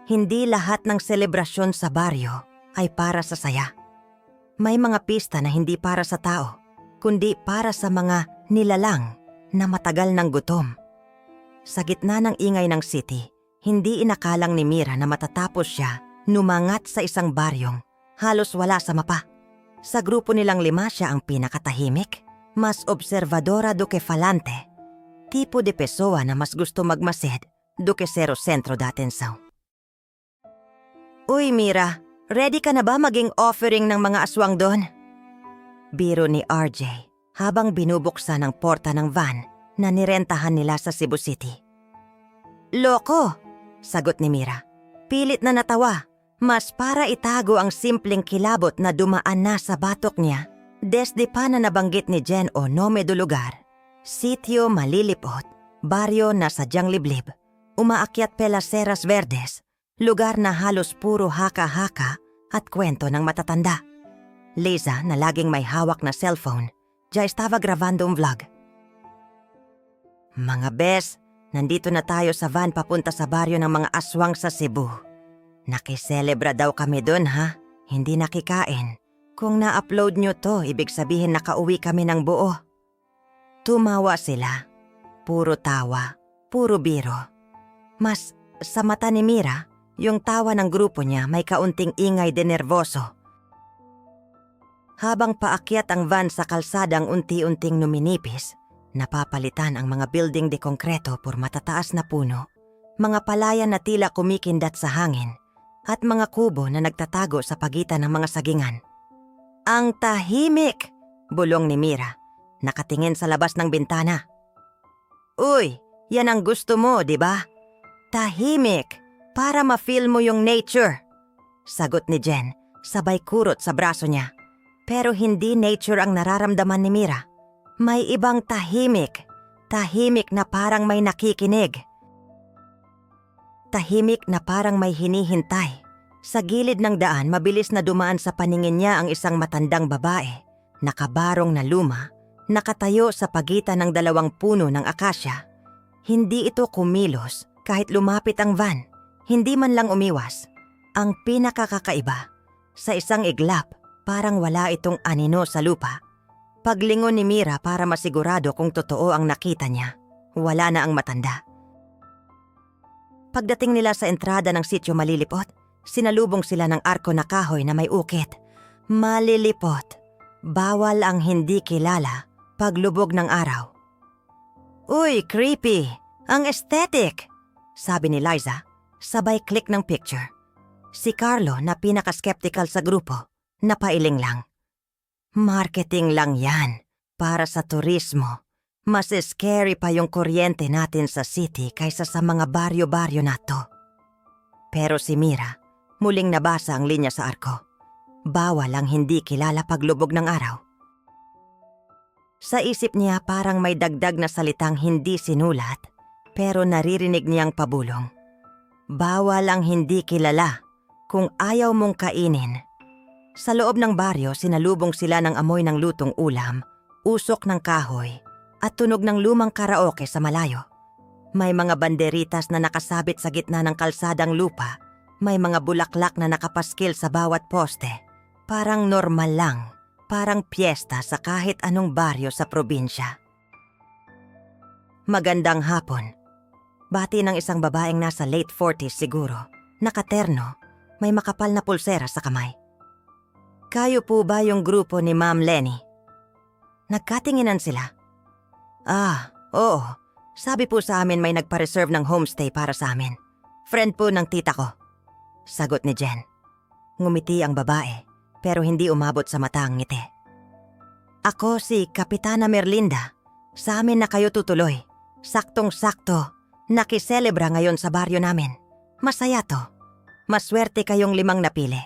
Hindi lahat ng selebrasyon sa baryo ay para sa saya. May mga pista na hindi para sa tao, kundi para sa mga nilalang na matagal ng gutom. Sa gitna ng ingay ng city, hindi inakalang ni Mira na matatapos siya numangat sa isang baryong halos wala sa mapa. Sa grupo nilang 5 siya ang pinakatahimik, mas observadora do que falante. Tipo de pessoa na mas gusto magmasid do que ser o sentro da atenção. Uy Mira, ready ka na ba maging offering ng mga aswang doon? Biro ni RJ habang binubuksan ang porta ng van na nirentahan nila sa Cebu City. Loko, sagot ni Mira. Pilit na natawa, mas para itago ang simpleng kilabot na dumaan na sa batok niya. Desde pa na nabanggit ni Jen o nome do lugar, sitio malilipot, baryo na sadyang liblib, umaakyat Pelaceras Verdes, lugar na halos puro haka-haka at kwento ng matatanda. Liza na laging may hawak na cellphone, ya estaba grabando un vlog. Mga bes, nandito na tayo sa van papunta sa baryo ng mga aswang sa Cebu. Nakiselebra daw kami dun ha, hindi nakikain. Kung na-upload nyo to, ibig sabihin nakauwi kami ng buo. Tumawa sila. Puro tawa, puro biro. Mas sa mata ni Mira, yung tawa ng grupo niya may kaunting ingay de nervoso. Habang paakyat ang van sa kalsadang unti-unting numinipis, napapalitan ang mga building de konkreto por matataas na puno, mga palayan na tila kumikindat sa hangin, at mga kubo na nagtatago sa pagitan ng mga sagingan. Ang tahimik! Bulong ni Mira, nakatingin sa labas ng bintana. Uy, yan ang gusto mo, di ba? Tahimik, para ma-feel mo yung nature. Sagot ni Jen, sabay kurot sa braso niya. Pero hindi nature ang nararamdaman ni Mira. May ibang tahimik. Tahimik na parang may nakikinig. Tahimik na parang may hinihintay. Sa gilid ng daan, mabilis na dumaan sa paningin niya ang isang matandang babae, nakabarong na luma, nakatayo sa pagitan ng 2 puno ng akasya. Hindi ito kumilos kahit lumapit ang van, hindi man lang umiwas. Ang pinakakakaiba, sa isang iglap, parang wala itong anino sa lupa. Paglingon ni Mira para masigurado kung totoo ang nakita niya, wala na ang matanda. Pagdating nila sa entrada ng sitio malilipot, sinalubong sila ng arko na kahoy na may ukit. Malilipot. Bawal ang hindi kilala paglubog ng araw. Uy, creepy! Ang aesthetic! Sabi ni Liza, sabay click ng picture. Si Carlo na pinaka-skeptical sa grupo, napailing lang. Marketing lang yan, para sa turismo. Mas scary pa yung kuryente natin sa city kaysa sa mga baryo-baryo na to. Pero si Mira, muling nabasa ang linya sa arko. Bawal ang hindi kilala paglubog ng araw. Sa isip niya parang may dagdag na salitang hindi sinulat, pero naririnig niyang pabulong. Bawal ang hindi kilala kung ayaw mong kainin. Sa loob ng baryo, sinalubong sila ng amoy ng lutong ulam, usok ng kahoy, at tunog ng lumang karaoke sa malayo. May mga banderitas na nakasabit sa gitna ng kalsadang lupa. May mga bulaklak na nakapaskil sa bawat poste. Parang normal lang, parang piyesta sa kahit anong baryo sa probinsya. Magandang hapon. Bati ng isang babaeng nasa late 40s siguro. Nakaterno, may makapal na pulsera sa kamay. Kayo po ba yung grupo ni Ma'am Lenny? Nagkatinginan sila. Ah, oo. Sabi po sa amin may nagpa-reserve ng homestay para sa amin. Friend po ng tita ko. Sagot ni Jen. Ngumiti ang babae, pero hindi umabot sa mata ang ngiti. Ako si Kapitana Merlinda. Sa amin na kayo tutuloy. Saktong-sakto. Nakiselebra ngayon sa baryo namin. Masaya to. Maswerte kayong 5 napili.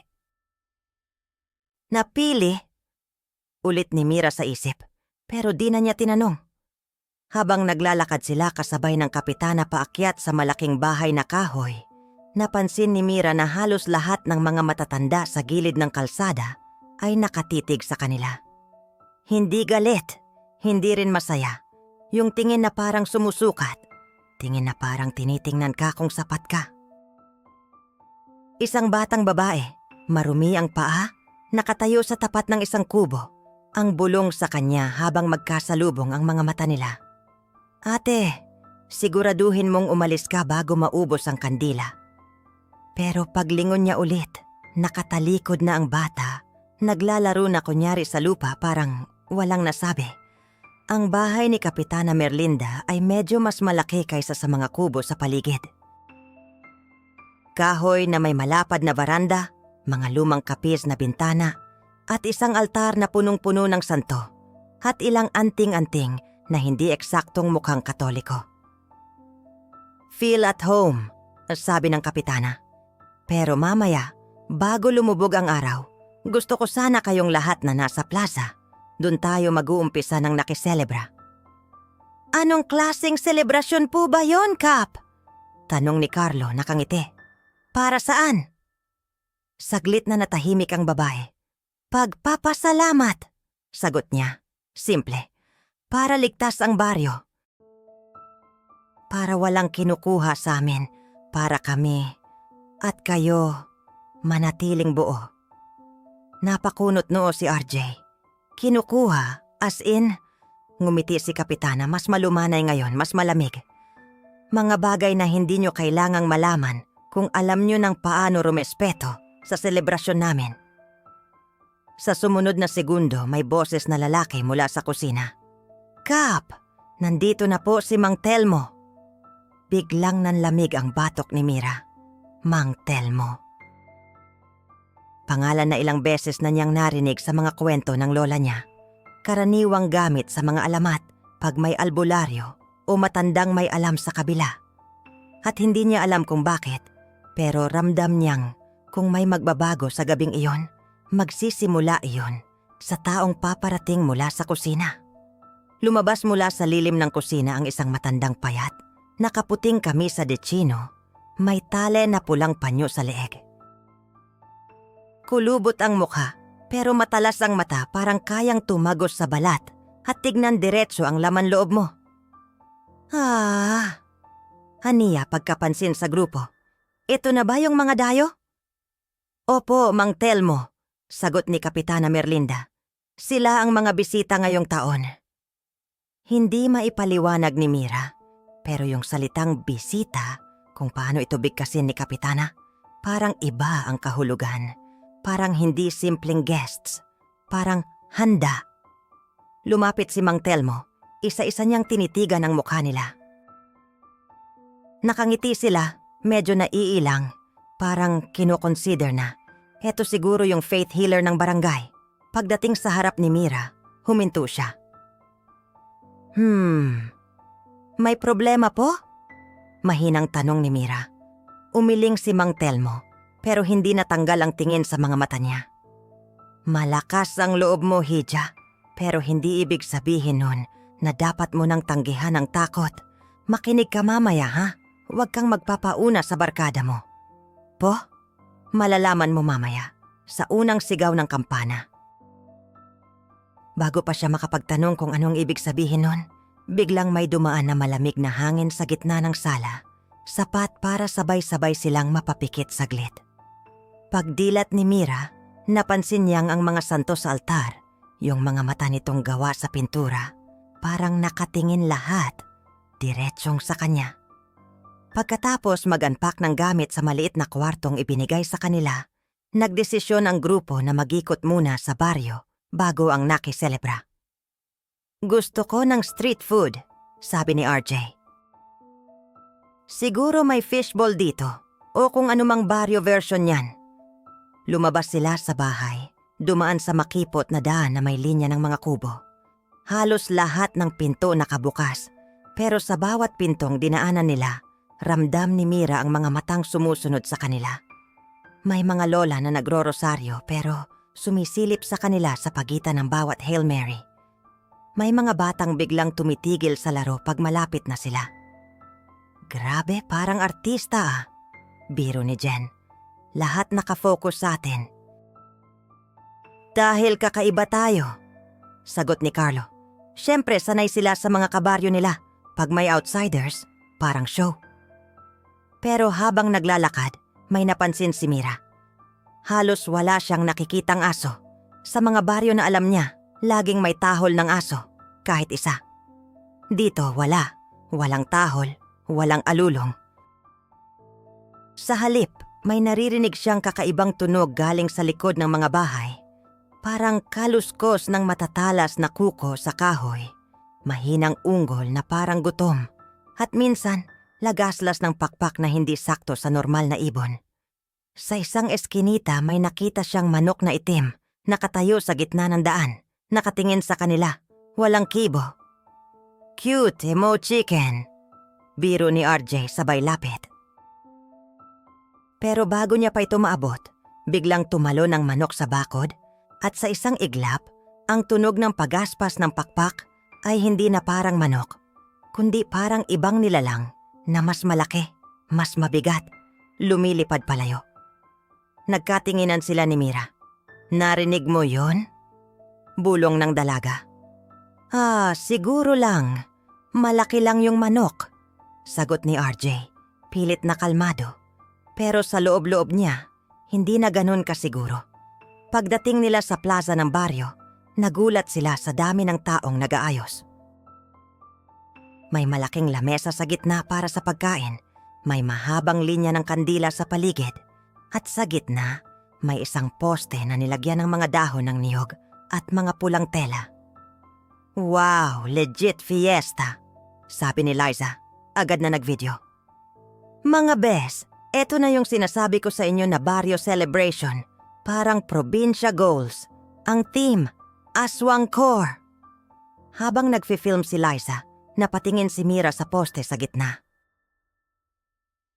Napili? Ulit ni Mira sa isip, pero di na niya tinanong. Habang naglalakad sila kasabay ng kapitana paakyat sa malaking bahay na kahoy, napansin ni Mira na halos lahat ng mga matatanda sa gilid ng kalsada ay nakatitig sa kanila. Hindi galit, hindi rin masaya. Yung tingin na parang sumusukat, tingin na parang tinitingnan ka kung sapat ka. Isang batang babae, marumi ang paa, nakatayo sa tapat ng isang kubo. Ang bulong sa kanya habang magkasalubong ang mga mata nila. Ate, siguraduhin mong umalis ka bago maubos ang kandila. Pero paglingon niya ulit, nakatalikod na ang bata. Naglalaro na kunyari sa lupa parang walang nasabi. Ang bahay ni Kapitana Merlinda ay medyo mas malaki kaysa sa mga kubo sa paligid. Kahoy na may malapad na baranda, mga lumang kapis na bintana, at isang altar na punong-puno ng santo, at ilang anting-anting na hindi eksaktong mukhang Katoliko. Feel at home, sabi ng Kapitana. Pero mamaya, bago lumubog ang araw, gusto ko sana kayong lahat na nasa plaza. Doon tayo mag-uumpisa ng nakiselebra. Anong klaseng selebrasyon po ba yon, Kap? Tanong ni Carlo nakangiti. Para saan? Saglit na natahimik ang babae. Pagpapasalamat, sagot niya. Simple. Para ligtas ang baryo. Para walang kinukuha sa amin. Para kami at kayo manatiling buo. Napakunot noo si RJ. Kinukuha, as in, ngumiti si Kapitana, mas malumanay ngayon, mas malamig. Mga bagay na hindi nyo kailangang malaman kung alam nyo ng paano rumespeto sa selebrasyon namin. Sa sumunod na segundo, may boses na lalaki mula sa kusina. Kap, nandito na po si Mang Telmo. Biglang nanlamig ang batok ni Mira. Mang Telmo. Pangalan na ilang beses na niyang narinig sa mga kwento ng lola niya. Karaniwang gamit sa mga alamat pag may albularyo o matandang may alam sa kabila. At hindi niya alam kung bakit, pero ramdam niyang kung may magbabago sa gabing iyon, magsisimula iyon sa taong paparating mula sa kusina. Lumabas mula sa lilim ng kusina ang isang matandang payat, nakaputing kamisa de chino, may tale na pulang panyo sa leeg. Kulubot ang mukha, pero matalas ang mata parang kayang tumagos sa balat at tignan diretso ang laman loob mo. Haniya pagkapansin sa grupo. Ito na ba yung mga dayo? Opo, Mang Telmo, sagot ni Kapitana Merlinda. Sila ang mga bisita ngayong taon. Hindi maipaliwanag ni Mira, pero yung salitang bisita, kung paano ito bigkasin ni Kapitana, parang iba ang kahulugan. Parang hindi simpleng guests, parang handa. Lumapit si Mang Telmo, isa-isa niyang tinitigan ang mukha nila. Nakangiti sila, medyo naiilang, parang kinoconsider na. Heto siguro yung faith healer ng barangay. Pagdating sa harap ni Mira, huminto siya. May problema po? Mahinang tanong ni Mira. Umiling si Mang Telmo, pero hindi natanggal ang tingin sa mga mata niya. Malakas ang loob mo, Hija, pero hindi ibig sabihin nun na dapat mo nang tanggihan ang takot. Makinig ka mamaya, ha? Huwag kang magpapauna sa barkada mo. Po? Malalaman mo mamaya, sa unang sigaw ng kampana. Bago pa siya makapagtanong kung anong ibig sabihin nun, biglang may dumaan na malamig na hangin sa gitna ng sala, sapat para sabay-sabay silang mapapikit saglit. Pagdilat ni Mira, napansin niyang ang mga santo sa altar, yung mga mata nitong gawa sa pintura, parang nakatingin lahat, diretsong sa kanya. Pagkatapos mag-unpack ng gamit sa maliit na kwartong ibinigay sa kanila, nagdesisyon ang grupo na mag-ikot muna sa baryo bago ang nakiselebra. Gusto ko ng street food, sabi ni RJ. Siguro may fishball dito o kung anumang baryo version yan. Lumabas sila sa bahay, dumaan sa makipot na daan na may linya ng mga kubo. Halos lahat ng pinto nakabukas, pero sa bawat pintong dinaanan nila, ramdam ni Mira ang mga matang sumusunod sa kanila. May mga lola na nagro-rosaryo pero sumisilip sa kanila sa pagitan ng bawat Hail Mary. May mga batang biglang tumitigil sa laro pag malapit na sila. Grabe, parang artista biro ni Jen. Lahat nakafocus sa atin. Dahil kakaiba tayo, sagot ni Carlo. Siyempre sanay sila sa mga kabaryo nila. Pag may outsiders, parang show. Pero habang naglalakad, may napansin si Mira. Halos wala siyang nakikitang aso. Sa mga baryo na alam niya, laging may tahol ng aso, kahit isa. Dito wala, walang tahol, walang alulong. Sa halip, may naririnig siyang kakaibang tunog galing sa likod ng mga bahay. Parang kaluskos ng matatalas na kuko sa kahoy. Mahinang unggol na parang gutom. At minsan, lagaslas ng pakpak na hindi sakto sa normal na ibon. Sa isang eskinita may nakita siyang manok na itim, nakatayo sa gitna ng daan, nakatingin sa kanila, walang kibo. "Cute, emo chicken," biro ni RJ sabay lapit. Pero bago niya pa ito maabot, biglang tumalo ng manok sa bakod at sa isang iglap, ang tunog ng pagaspas ng pakpak ay hindi na parang manok, kundi parang ibang nilalang na mas malaki, mas mabigat, lumilipad palayo. Nagkatinginan sila ni Mira. "Narinig mo yon?" Bulong ng dalaga. Siguro lang. Malaki lang yung manok," sagot ni RJ, pilit na kalmado. Pero sa loob-loob niya, hindi na ganun kasiguro. Pagdating nila sa plaza ng baryo, nagulat sila sa dami ng taong nag-aayos. May malaking lamesa sa gitna para sa pagkain, may mahabang linya ng kandila sa paligid, at sa gitna, may isang poste na nilagyan ng mga dahon ng niyog at mga pulang tela. "Wow, legit fiesta," sabi ni Liza, agad na nag-video. "Mga bes, eto na yung sinasabi ko sa inyo na barrio celebration. Parang probinsya goals. Ang theme, Aswang Core." Habang nagfi-film si Liza, napatingin si Mira sa poste sa gitna.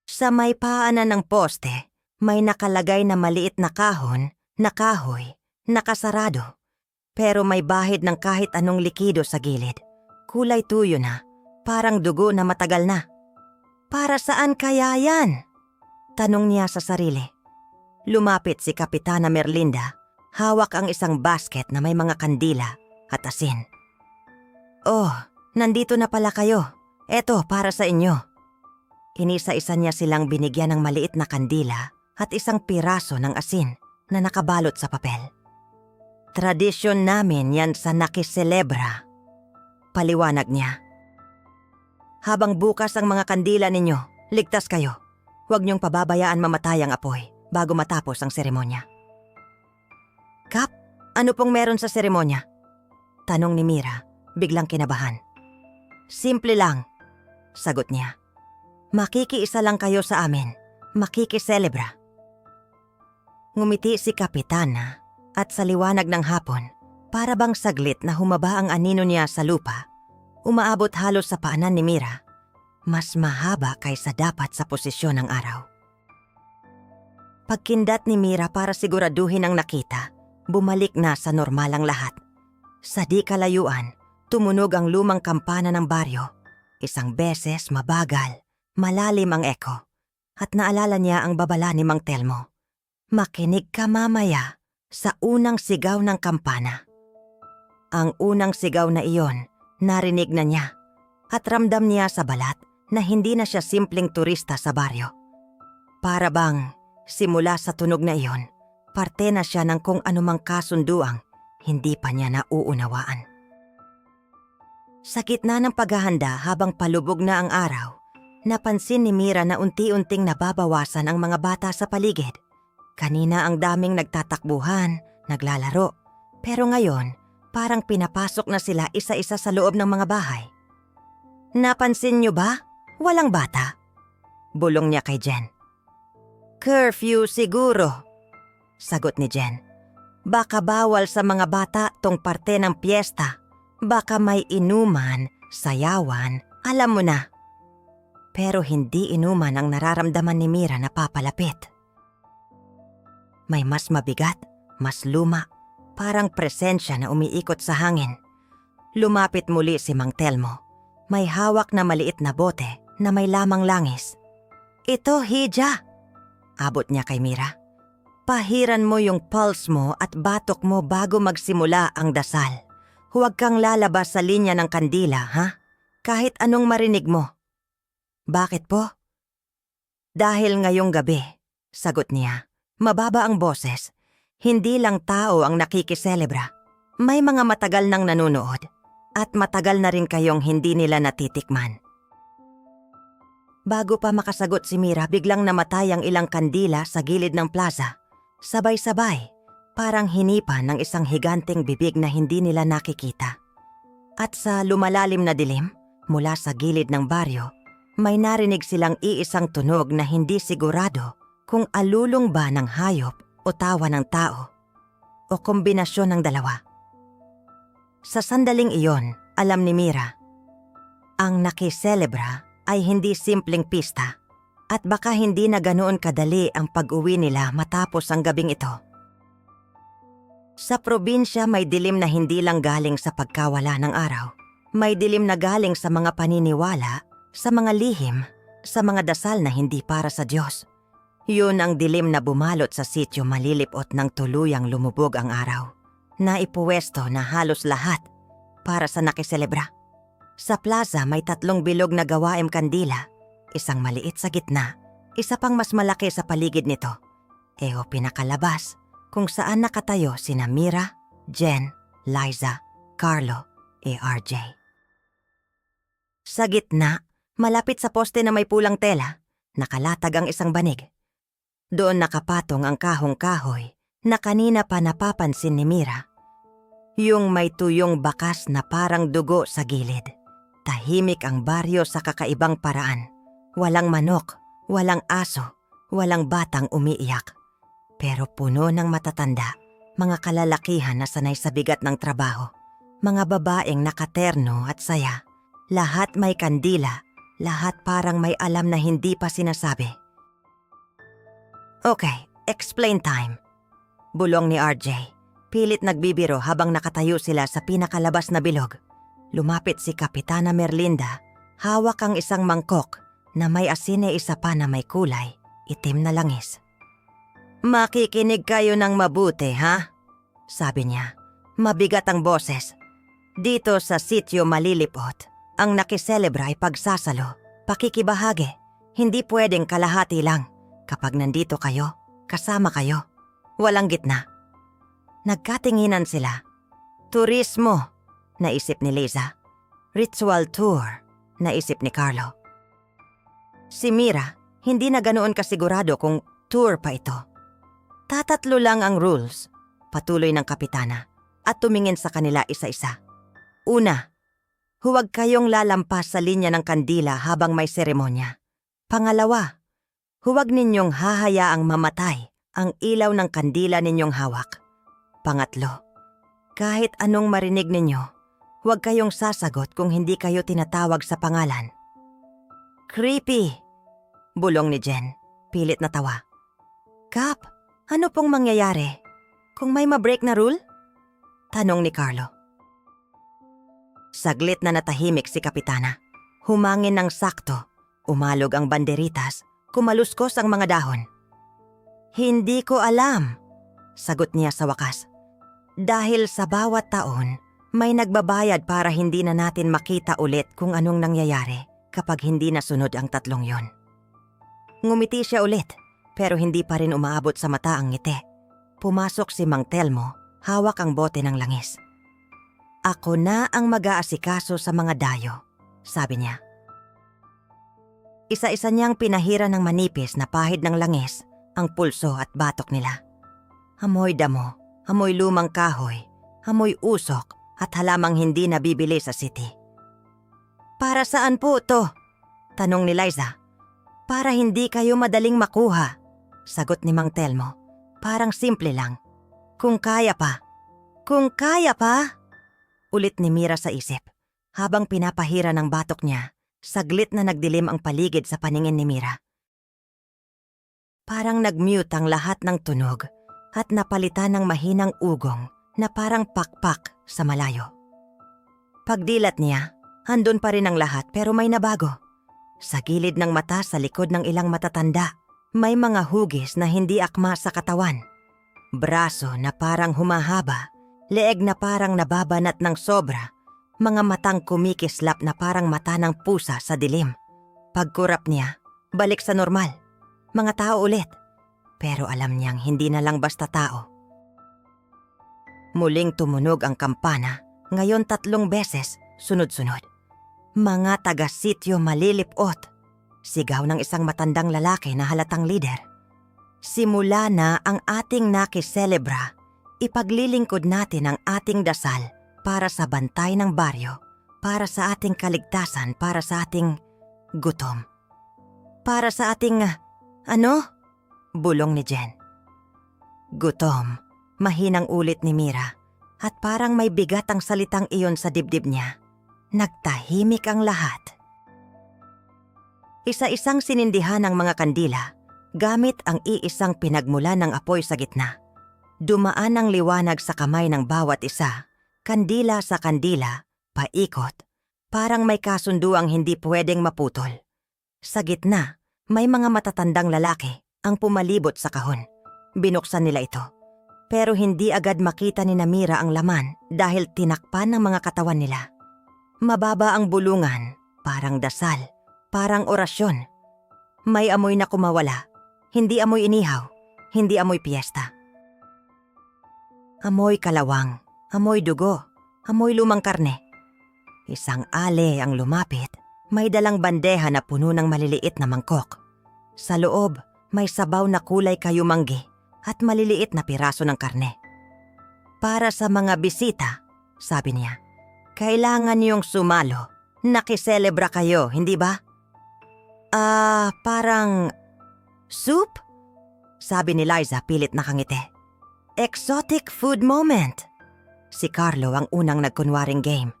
Sa may paanan ng poste, may nakalagay na maliit na kahon, na kahoy, nakasarado. Pero may bahid ng kahit anong likido sa gilid. Kulay tuyo na, parang dugo na matagal na. "Para saan kaya yan?" tanong niya sa sarili. Lumapit si Kapitana Merlinda, hawak ang isang basket na may mga kandila at asin. "Oh, nandito na pala kayo. Eto para sa inyo." Inisa-isa niya silang binigyan ng maliit na kandila at isang piraso ng asin na nakabalot sa papel. "Tradisyon namin yan sa nakiselebra," paliwanag niya. "Habang bukas ang mga kandila ninyo, ligtas kayo. Huwag niyong pababayaan mamatay ang apoy bago matapos ang seremonya." "Kap, ano pong meron sa seremonya?" tanong ni Mira, biglang kinabahan. "Simple lang," sagot niya. "Makikiisa lang kayo sa amin. Makikiselebra." Ngumiti si Kapitana at sa liwanag ng hapon, para bang saglit na humaba ang anino niya sa lupa, umaabot halos sa paanan ni Mira, mas mahaba kaysa dapat sa posisyon ng araw. Pagkindat ni Mira para siguraduhin ang nakita, bumalik na sa normal ang lahat. Sa di kalayuan, tumunog ang lumang kampana ng baryo. Isang beses mabagal, malalim ang eko, at naalala niya ang babala ni Mang Telmo. "Makinig ka mamaya sa unang sigaw ng kampana." Ang unang sigaw na iyon, narinig na niya at ramdam niya sa balat na hindi na siya simpleng turista sa baryo. Para bang, simula sa tunog na iyon, parte na siya ng kung anumang kasunduang hindi pa niya nauunawaan. Sa gitna ng paghahanda habang palubog na ang araw, napansin ni Mira na unti-unting nababawasan ang mga bata sa paligid. Kanina ang daming nagtatakbuhan, naglalaro, pero ngayon parang pinapasok na sila isa-isa sa loob ng mga bahay. "Napansin niyo ba? Walang bata," bulong niya kay Jen. "Curfew siguro," sagot ni Jen. "Baka bawal sa mga bata tong parte ng piyesta. Baka may inuman, sayawan, alam mo na." Pero hindi inuman ang nararamdaman ni Mira na papalapit. May mas mabigat, mas luma, parang presensya na umiikot sa hangin. Lumapit muli si Mang Telmo. May hawak na maliit na bote na may lamang langis. "Ito, Hija," abot niya kay Mira. "Pahiran mo yung pulse mo at batok mo bago magsimula ang dasal. Huwag kang lalabas sa linya ng kandila, ha? Kahit anong marinig mo." "Bakit po?" "Dahil ngayong gabi, Sagot niya. Mababa ang boses. Hindi lang tao ang nakikiselebra. May mga matagal nang nanunood at matagal na rin kayong hindi nila natitikman. Bago pa makasagot si Mira, biglang namatay ang ilang kandila sa gilid ng plaza. Sabay-sabay, parang hinipan ng isang higanteng bibig na hindi nila nakikita. At sa lumalalim na dilim, mula sa gilid ng baryo, may narinig silang iisang tunog na hindi sigurado kung alulong ba ng hayop o tawa ng tao, o kombinasyon ng dalawa. Sa sandaling iyon, alam ni Mira, ang nakiselebra ay hindi simpleng pista at baka hindi na ganoon kadali ang pag-uwi nila matapos ang gabing ito. Sa probinsya may dilim na hindi lang galing sa pagkawala ng araw. May dilim na galing sa mga paniniwala, sa mga lihim, sa mga dasal na hindi para sa Diyos. Yun ang dilim na bumalot sa sityo malilipot ng tuluyang lumubog ang araw. Naipuwesto na halos lahat para sa nakiselebra. Sa plaza may 3 bilog na gawaing kandila, isang maliit sa gitna, isa pang mas malaki sa paligid nito. O pinakalabas kung saan nakatayo sina Mira, Jen, Liza, Carlo, RJ. Sa gitna, malapit sa poste na may pulang tela, nakalatag ang isang banig. Doon nakapatong ang kahong-kahoy na kanina pa napapansin ni Mira. Yung may tuyong bakas na parang dugo sa gilid. Tahimik ang baryo sa kakaibang paraan. Walang manok, walang aso, walang batang umiiyak. Pero puno ng matatanda, mga kalalakihan na sanay sa bigat ng trabaho. Mga babaeng nakaterno at saya. Lahat may kandila, lahat parang may alam na hindi pa sinasabi. Okay, explain time. Bulong ni RJ. Pilit nagbibiro habang nakatayo sila sa pinakalabas na bilog. Lumapit si Kapitana Merlinda, hawak ang isang mangkok na may asin isa pa na may kulay, itim na langis. Makikinig kayo ng mabuti, ha? Sabi niya. Mabigat ang boses. Dito sa sityo malilipot, ang nakiselebra ay pagsasalo, pakikibahagi. Hindi pwedeng kalahati lang. Kapag nandito kayo, kasama kayo. Walang gitna. Nagkatinginan sila. Turismo, naisip ni Liza. Ritual tour, naisip ni Carlo. Si Mira, hindi na ganoon kasigurado kung tour pa ito. Tatatlo lang ang rules, patuloy ng kapitana, at tumingin sa kanila isa-isa. Una, huwag kayong lalampas sa linya ng kandila habang may seremonya. Pangalawa, huwag ninyong hahayaang mamatay ang ilaw ng kandila ninyong hawak. Pangatlo, kahit anong marinig ninyo, huwag kayong sasagot kung hindi kayo tinatawag sa pangalan. Creepy, bulong ni Jen, pilit na tawa. Kap, ano pong mangyayari kung may ma-break na rule? Tanong ni Carlo. Saglit na natahimik si Kapitana. Humangin ng sakto, umalog ang banderitas, kumaluskos ang mga dahon. Hindi ko alam, sagot niya sa wakas. Dahil sa bawat taon, may nagbabayad para hindi na natin makita ulit kung anong nangyayari kapag hindi nasunod ang 3 yon. Ngumiti siya ulit, pero hindi pa rin umaabot sa mata ang ngiti. Pumasok si Mang Telmo, hawak ang bote ng langis. Ako na ang mag-aasikaso sa mga dayo, sabi niya. Isa-isa niyang pinahira ng manipis na pahid ng langis ang pulso at batok nila. Amoy damo, amoy lumang kahoy, amoy usok at halamang hindi nabibili sa city. Para saan po to? Tanong ni Liza. Para hindi kayo madaling makuha, sagot ni Mang Telmo. Parang simple lang. Kung kaya pa. Kung kaya pa? Ulit ni Mira sa isip. Habang pinapahira ng batok niya, saglit na nagdilim ang paligid sa paningin ni Mira. Parang nag-mute ang lahat ng tunog at napalitan ng mahinang ugong na parang pakpak sa malayo. Pagdilat niya, andun pa rin ang lahat pero may nabago. Sa gilid ng mata sa likod ng ilang matatanda, may mga hugis na hindi akma sa katawan. Braso na parang humahaba, leeg na parang nababanat ng sobra, mga matang kumikislap na parang mata ng pusa sa dilim. Pagkurap niya, balik sa normal. Mga tao ulit. Pero alam niyang hindi na lang basta tao. Muling tumunog ang kampana, ngayon 3 beses, sunod-sunod. Mga taga-sityo malilipot. Sigaw ng isang matandang lalaki na halatang lider. Simula na ang ating nakiselebra. Ipaglilingkod natin ang ating dasal para sa bantay ng baryo, para sa ating kaligtasan, para sa ating gutom. Para sa ating, ano? Bulong ni Jen. Gutom, mahinang ulit ni Mira, at parang may bigat ang salitang iyon sa dibdib niya. Nagtahimik ang lahat. Isa-isang sinindihan ang mga kandila, gamit ang iisang pinagmulan ng apoy sa gitna. Dumaan ang liwanag sa kamay ng bawat isa, kandila sa kandila, paikot, parang may kasunduang hindi pwedeng maputol. Sa gitna, may mga matatandang lalaki ang pumalibot sa kahon. Binuksan nila ito, pero hindi agad makita ni Mira ang laman dahil tinakpan ng mga katawan nila. Mababa ang bulungan, parang dasal, parang orasyon. May amoy na kumawala, hindi amoy inihaw, hindi amoy piyesta. Amoy kalawang, amoy dugo, amoy lumang karne. Isang ale ang lumapit, may dalang bandeha na puno ng maliliit na mangkok. Sa loob, may sabaw na kulay kayumanggi at maliliit na piraso ng karne. Para sa mga bisita, sabi niya, kailangan niyong sumalo. Nakiselebra kayo, hindi ba? Parang soup? Sabi ni Liza pilit nakangiti. Exotic food moment. Si Carlo ang unang nagkunwaring game.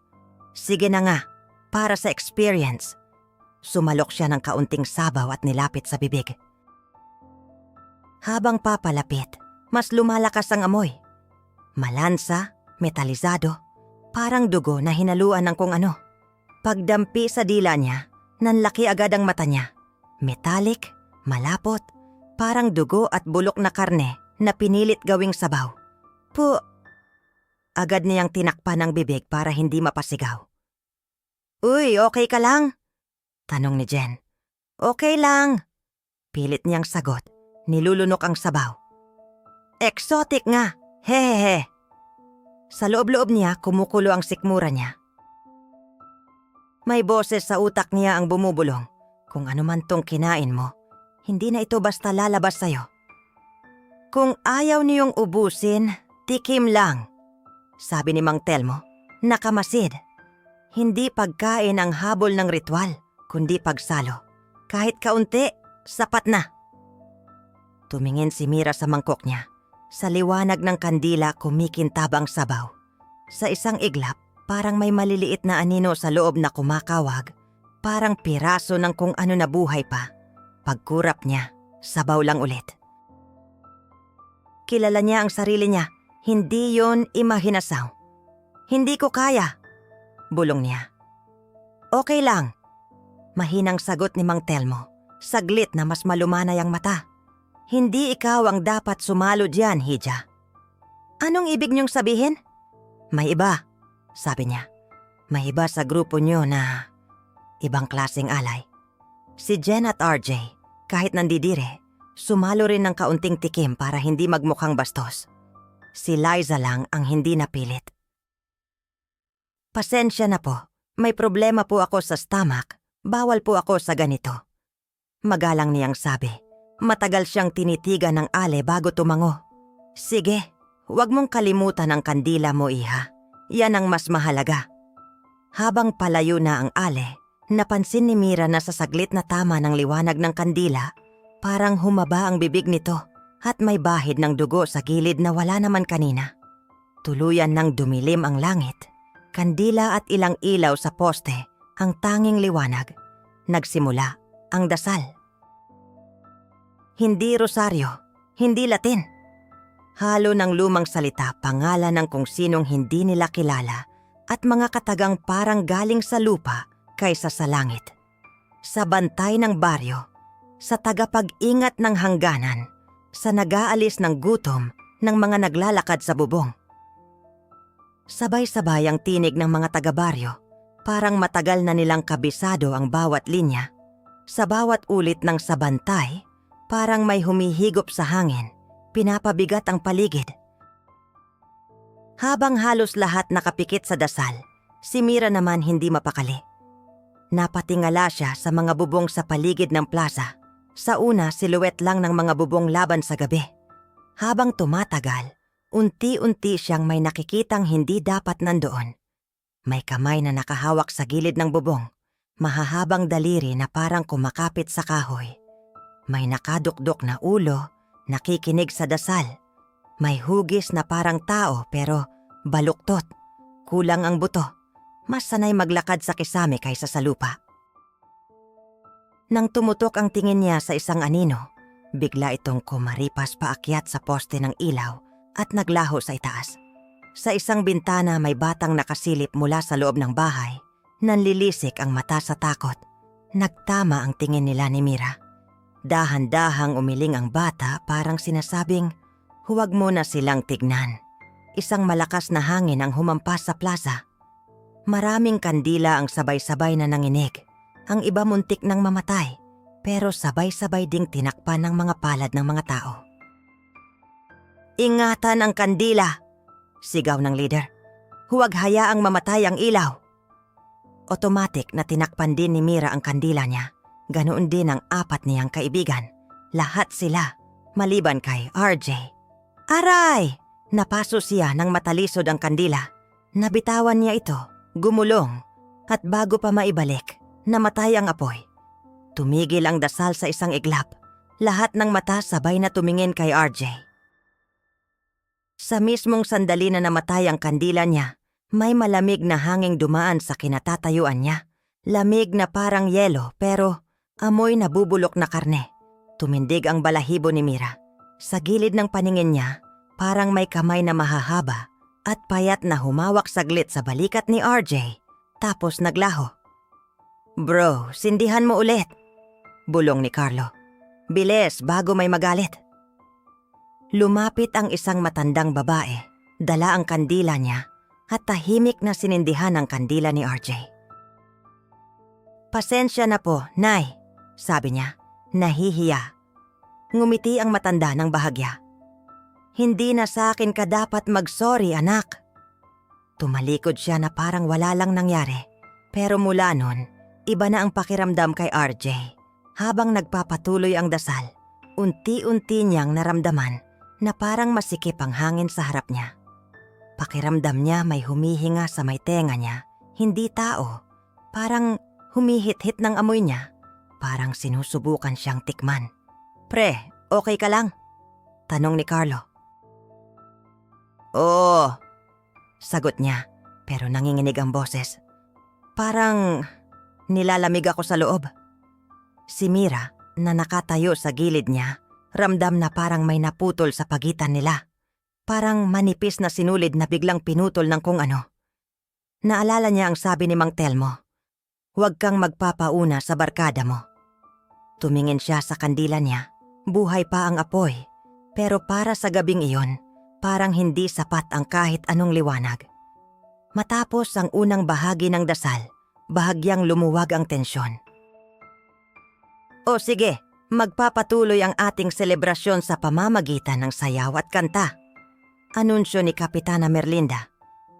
Sige na nga, para sa experience. Sumalok siya ng kaunting sabaw at nilapit sa bibig. Habang papalapit, mas lumalakas ang amoy. Malansa, metalizado, parang dugo na hinaluan ng kung ano. Pagdampi sa dila niya, nanlaki agad ang mata niya. Metallic, malapot, parang dugo at bulok na karne na pinilit gawing sabaw. Agad niyang tinakpan ang bibig para hindi mapasigaw. Uy, okay ka lang? Tanong ni Jen. Okay lang. Pilit niyang sagot, nilulunok ang sabaw. Exotic nga, hehehe. Sa loob-loob niya, kumukulo ang sikmura niya. May boses sa utak niya ang bumubulong. Kung ano man tong kinain mo, hindi na ito basta lalabas sa'yo. Kung ayaw niyong ubusin, tikim lang. Sabi ni Mang Telmo, nakamasid. Hindi pagkain ang habol ng ritual, kundi pagsalo. Kahit kaunti, sapat na. Tumingin si Mira sa mangkok niya. Sa liwanag ng kandila kumikintab ang sabaw. Sa isang iglap, parang may maliliit na anino sa loob na kumakawag. Parang piraso ng kung ano na buhay pa. Pagkurap niya, sabaw lang ulit. Kilala niya ang sarili niya. Hindi yon imahinasaw. Hindi ko kaya. Bulong niya. Okay lang. Mahinang sagot ni Mang Telmo. Saglit na mas malumanay ang mata. Hindi ikaw ang dapat sumalo diyan, Hija. Anong ibig niyong sabihin? May iba, sabi niya. May iba sa grupo niyo na ibang klaseng alay. Si Jen at RJ, kahit nandidire, sumalo rin ng kaunting tikim para hindi magmukhang bastos. Si Liza lang ang hindi napilit. Pasensya na po, may problema po ako sa stomach, bawal po ako sa ganito. Magalang niyang sabi. Matagal siyang tinitigan ng ale bago tumango. Sige, huwag mong kalimutan ang kandila mo, iha. Yan ang mas mahalaga. Habang palayo na ang ale, napansin ni Mira na sa saglit na tama ng liwanag ng kandila, parang humaba ang bibig nito at may bahid ng dugo sa gilid na wala naman kanina. Tuluyan nang dumilim ang langit, kandila at ilang ilaw sa poste ang tanging liwanag. Nagsimula ang dasal. Hindi rosaryo, hindi Latin. Halo ng lumang salita, pangalan ng kung sinong hindi nila kilala at mga katagang parang galing sa lupa kaysa sa langit. Sa bantay ng baryo, sa tagapag-ingat ng hangganan, sa nag-aalis ng gutom ng mga naglalakad sa bubong. Sabay-sabay ang tinig ng mga taga-baryo, parang matagal na nilang kabisado ang bawat linya. Sa bawat ulit ng sabantay, Parang may humihigop sa hangin, pinapabigat ang paligid. Habang halos lahat nakapikit sa dasal, si Mira naman hindi mapakali. Napatingala siya sa mga bubong sa paligid ng plaza. Sa una, siluwet lang ng mga bubong laban sa gabi. Habang tumatagal, unti-unti siyang may nakikitang hindi dapat nandoon. May kamay na nakahawak sa gilid ng bubong, mahahabang daliri na parang kumakapit sa kahoy. May nakadukdok na ulo, nakikinig sa dasal. May hugis na parang tao pero baluktot. Kulang ang buto. Mas sanay maglakad sa kisame kaysa sa lupa. Nang tumutok ang tingin niya sa isang anino, bigla itong kumaripas paakyat sa poste ng ilaw at naglaho sa itaas. Sa isang bintana may batang nakasilip mula sa loob ng bahay. Nanlilisik ang mata sa takot. Nagtama ang tingin nila ni Mira. Dahan-dahang umiling ang bata parang sinasabing, huwag mo na silang tignan. Isang malakas na hangin ang humampas sa plaza. Maraming kandila ang sabay-sabay na nanginig. Ang iba muntik nang mamatay, pero sabay-sabay ding tinakpan ng mga palad ng mga tao. Ingatan ang kandila! Sigaw ng leader. Huwag hayaang mamatay ang ilaw. Otomatik na tinakpan din ni Mira ang kandila niya. Ganoon din ang 4 niyang kaibigan. Lahat sila, maliban kay RJ. Aray! Napaso siya nang matalisod ang kandila. Nabitawan niya ito, gumulong, at bago pa maibalik, namatay ang apoy. Tumigil ang dasal sa isang iglap. Lahat ng mata sabay na tumingin kay RJ. Sa mismong sandali na namatay ang kandila niya, may malamig na hanging dumaan sa kinatatayuan niya. Lamig na parang yelo pero amoy na bubulok na karne. Tumindig ang balahibo ni Mira. Sa gilid ng paningin niya, parang may kamay na mahahaba at payat na humawak saglit sa balikat ni RJ. Tapos naglaho. Bro, sindihan mo ulit. Bulong ni Carlo. Bilis bago may magalit. Lumapit ang isang matandang babae, dala ang kandila niya at tahimik na sinindihan ang kandila ni RJ. Pasensya na po, Nay, sabi niya, nahihiya. Ngumiti ang matanda ng bahagya. Hindi na sa akin ka dapat mag-sorry, anak. Tumalikod siya na parang wala lang nangyari. Pero mula nun, iba na ang pakiramdam kay RJ. Habang nagpapatuloy ang dasal, unti-unti niyang naramdaman na parang masikip ang hangin sa harap niya. Pakiramdam niya may humihinga sa may tenga niya, hindi tao. Parang humihit-hit ng amoy niya. Parang sinusubukan siyang tikman. Pre, okay ka lang? Tanong ni Carlo. Oo, sagot niya, pero nanginginig ang boses. Parang nilalamig ako sa loob. Si Mira, na nakatayo sa gilid niya, ramdam na parang may naputol sa pagitan nila. Parang manipis na sinulid na biglang pinutol ng kung ano. Naalala niya ang sabi ni Mang Telmo, huwag kang magpapauna sa barkada mo. Tumingin siya sa kandila niya, buhay pa ang apoy, pero para sa gabing iyon, parang hindi sapat ang kahit anong liwanag. Matapos ang unang bahagi ng dasal, bahagyang lumuwag ang tensyon. O sige, magpapatuloy ang ating selebrasyon sa pamamagitan ng sayaw at kanta. Anunsyo ni Kapitana Merlinda.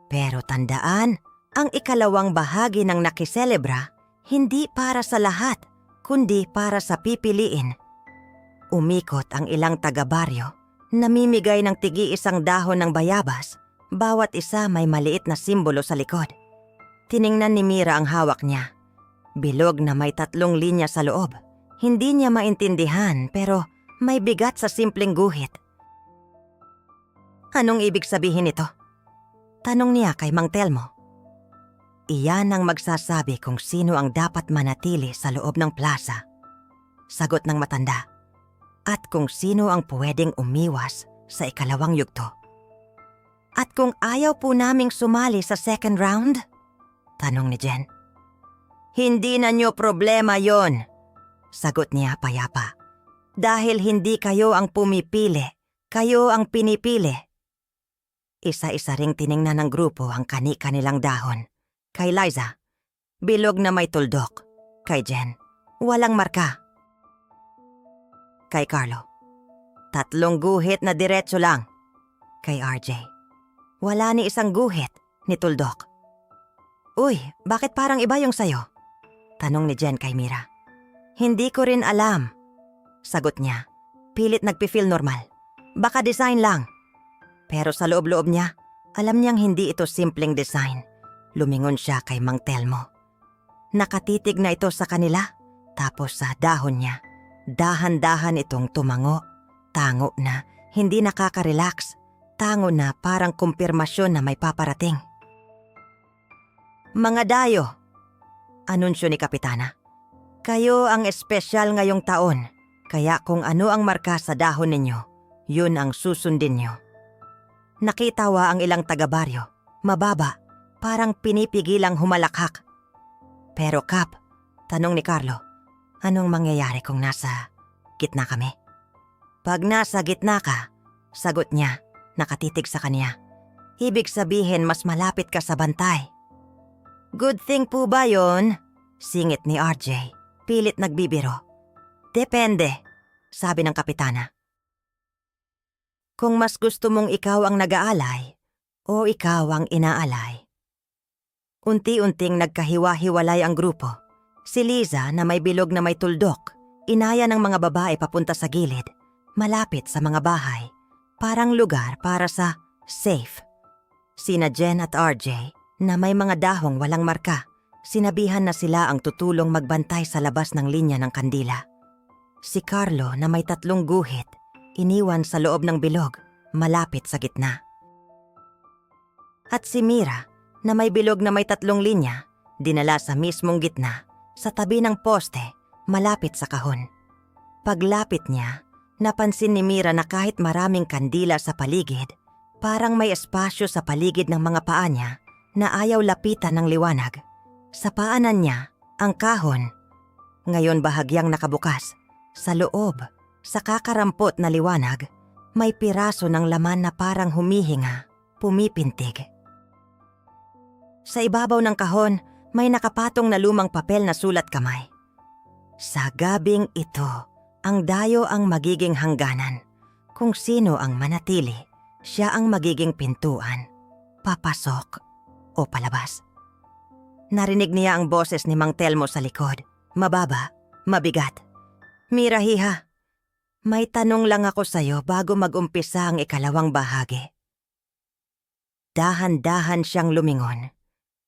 Pero tandaan, ang ikalawang bahagi ng nakiselebra, hindi para sa lahat, kundi para sa pipiliin. Umikot ang ilang taga-baryo, namimigay ng tigi-isang dahon ng bayabas, bawat isa may maliit na simbolo sa likod. Tiningnan ni Mira ang hawak niya. Bilog na may 3 linya sa loob. Hindi niya maintindihan pero may bigat sa simpleng guhit. Anong ibig sabihin nito? Tanong niya kay Mang Telmo. Iyan ang magsasabi kung sino ang dapat manatili sa loob ng plaza. Sagot ng matanda. At kung sino ang pwedeng umiwas sa ikalawang yugto. At kung ayaw po naming sumali sa second round? Tanong ni Jen. Hindi na niyo problema yon. Sagot niya payapa. Dahil hindi kayo ang pumipili, kayo ang pinipili. Isa-isa ring tiningnan ng grupo ang kani-kanilang dahon. Kay Liza, bilog na may tuldok. Kay Jen, walang marka. Kay Carlo. 3 guhit na diretso lang. Kay RJ. Wala ni isang guhit, ni Tuldok. Uy, bakit parang iba yung sayo? Tanong ni Jen kay Mira. Hindi ko rin alam. Sagot niya. Pilit nagpi-feel normal. Baka design lang. Pero sa loob-loob niya, alam niyang hindi ito simpleng design. Lumingon siya kay Mang Telmo. Nakatitig na ito sa kanila, tapos sa dahon niya. Dahan-dahan itong tumango. Tango na, hindi nakaka-relax. Tango na parang kumpirmasyon na may paparating. Mga dayo, anunsyo ni Kapitana. Kayo ang espesyal ngayong taon, kaya kung ano ang marka sa dahon ninyo, yun ang susundin nyo. Nakitawa ang ilang taga-baryo, mababa, parang pinipigilang humalakhak. Pero Kap, tanong ni Carlo, anong mangyayari kung nasa gitna kami? Pag nasa gitna ka, sagot niya, nakatitig sa kanya. Ibig sabihin mas malapit ka sa bantay. Good thing po ba yon? Singit ni RJ, pilit nagbibiro. Depende, sabi ng Kapitana. Kung mas gusto mong ikaw ang nag-aalay o ikaw ang inaalay. Unti-unting nagkahiwa-hiwalay ang grupo. Si Liza na may bilog na may tuldok, inaya ng mga babae papunta sa gilid, malapit sa mga bahay, parang lugar para sa safe. Sina Jen at RJ na may mga dahong walang marka, sinabihan na sila ang tutulong magbantay sa labas ng linya ng kandila. Si Carlo na may 3 guhit, iniwan sa loob ng bilog, malapit sa gitna. At si Mira na may bilog na may 3 linya, dinala sa mismong gitna, sa tabi ng poste, malapit sa kahon. Paglapit niya, napansin ni Mira na kahit maraming kandila sa paligid, parang may espasyo sa paligid ng mga paa niya na ayaw lapitan ng liwanag. Sa paanan niya, ang kahon, ngayon bahagyang nakabukas. Sa loob, sa kakarampot na liwanag, may piraso ng laman na parang humihinga, pumipintig. Sa ibabaw ng kahon, may nakapatong na lumang papel na sulat kamay. Sa gabing ito, ang dayo ang magiging hangganan. Kung sino ang manatili, siya ang magiging pintuan, papasok o palabas. Narinig niya ang boses ni Mang Telmo sa likod, mababa, mabigat. Mira hiha, may tanong lang ako sa'yo bago mag-umpisa ang ikalawang bahagi. Dahan-dahan siyang lumingon.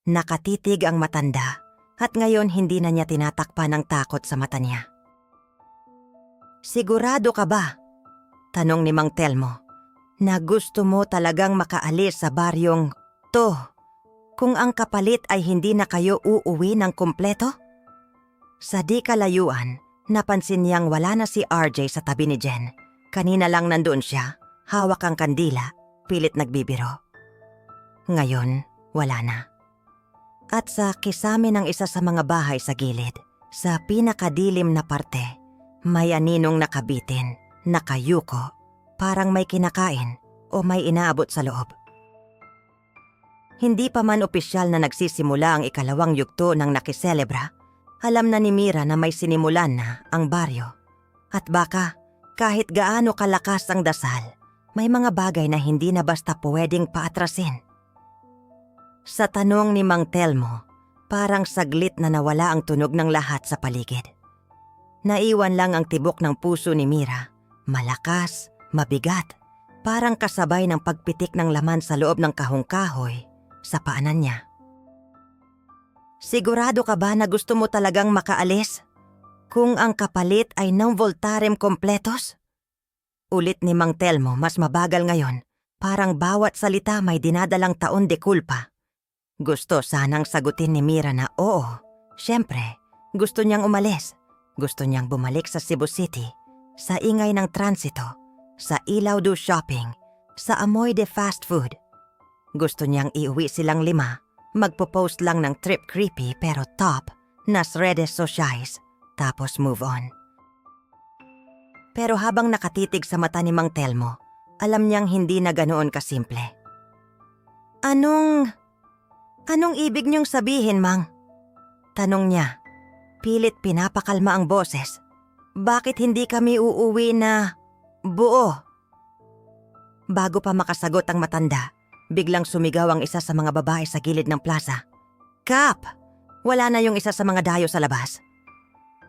Nakatitig ang matanda at ngayon hindi na niya tinatakpan ang takot sa mata niya. Sigurado ka ba? Tanong ni Mang Telmo, na gusto mo talagang makaalis sa baryong to kung ang kapalit ay hindi na kayo uuwi ng kumpleto? Sa di kalayuan, napansin niyang wala na si RJ sa tabi ni Jen. Kanina lang nandoon siya, hawak ang kandila, pilit nagbibiro. Ngayon, wala na. At sa kisame ng isa sa mga bahay sa gilid, sa pinakadilim na parte, may aninong nakabitin, nakayuko, parang may kinakain o may inaabot sa loob. Hindi pa man opisyal na nagsisimula ang ikalawang yugto ng nakiselebra, alam na ni Mira na may sinimulan na ang baryo. At baka, kahit gaano kalakas ang dasal, may mga bagay na hindi na basta pwedeng paatrasin. Sa tanong ni Mang Telmo, parang saglit na nawala ang tunog ng lahat sa paligid. Naiwan lang ang tibok ng puso ni Mira, malakas, mabigat, parang kasabay ng pagpitik ng laman sa loob ng kahong-kahoy sa paanan niya. Sigurado ka ba na gusto mo talagang makaalis? Kung ang kapalit ay non voltarem completos? Ulit ni Mang Telmo, mas mabagal ngayon, parang bawat salita may dinadalang taon de culpa. Gusto sanang sagutin ni Mira na oo, syempre, gusto niyang umalis. Gusto niyang bumalik sa Cebu City, sa ingay ng transito, sa ilaw do shopping, sa amoy de fast food. Gusto niyang iuwi silang 5, magpo-post lang ng trip creepy pero top, nas redes sociais, tapos move on. Pero habang nakatitig sa mata ni Mang Telmo, alam niyang hindi na ganoon kasimple. Anong ibig niyong sabihin, Mang? Tanong niya. Pilit pinapakalma ang boses. Bakit hindi kami uuwi na buo? Bago pa makasagot ang matanda, biglang sumigaw ang isa sa mga babae sa gilid ng plaza. Kap! Wala na yung isa sa mga dayo sa labas.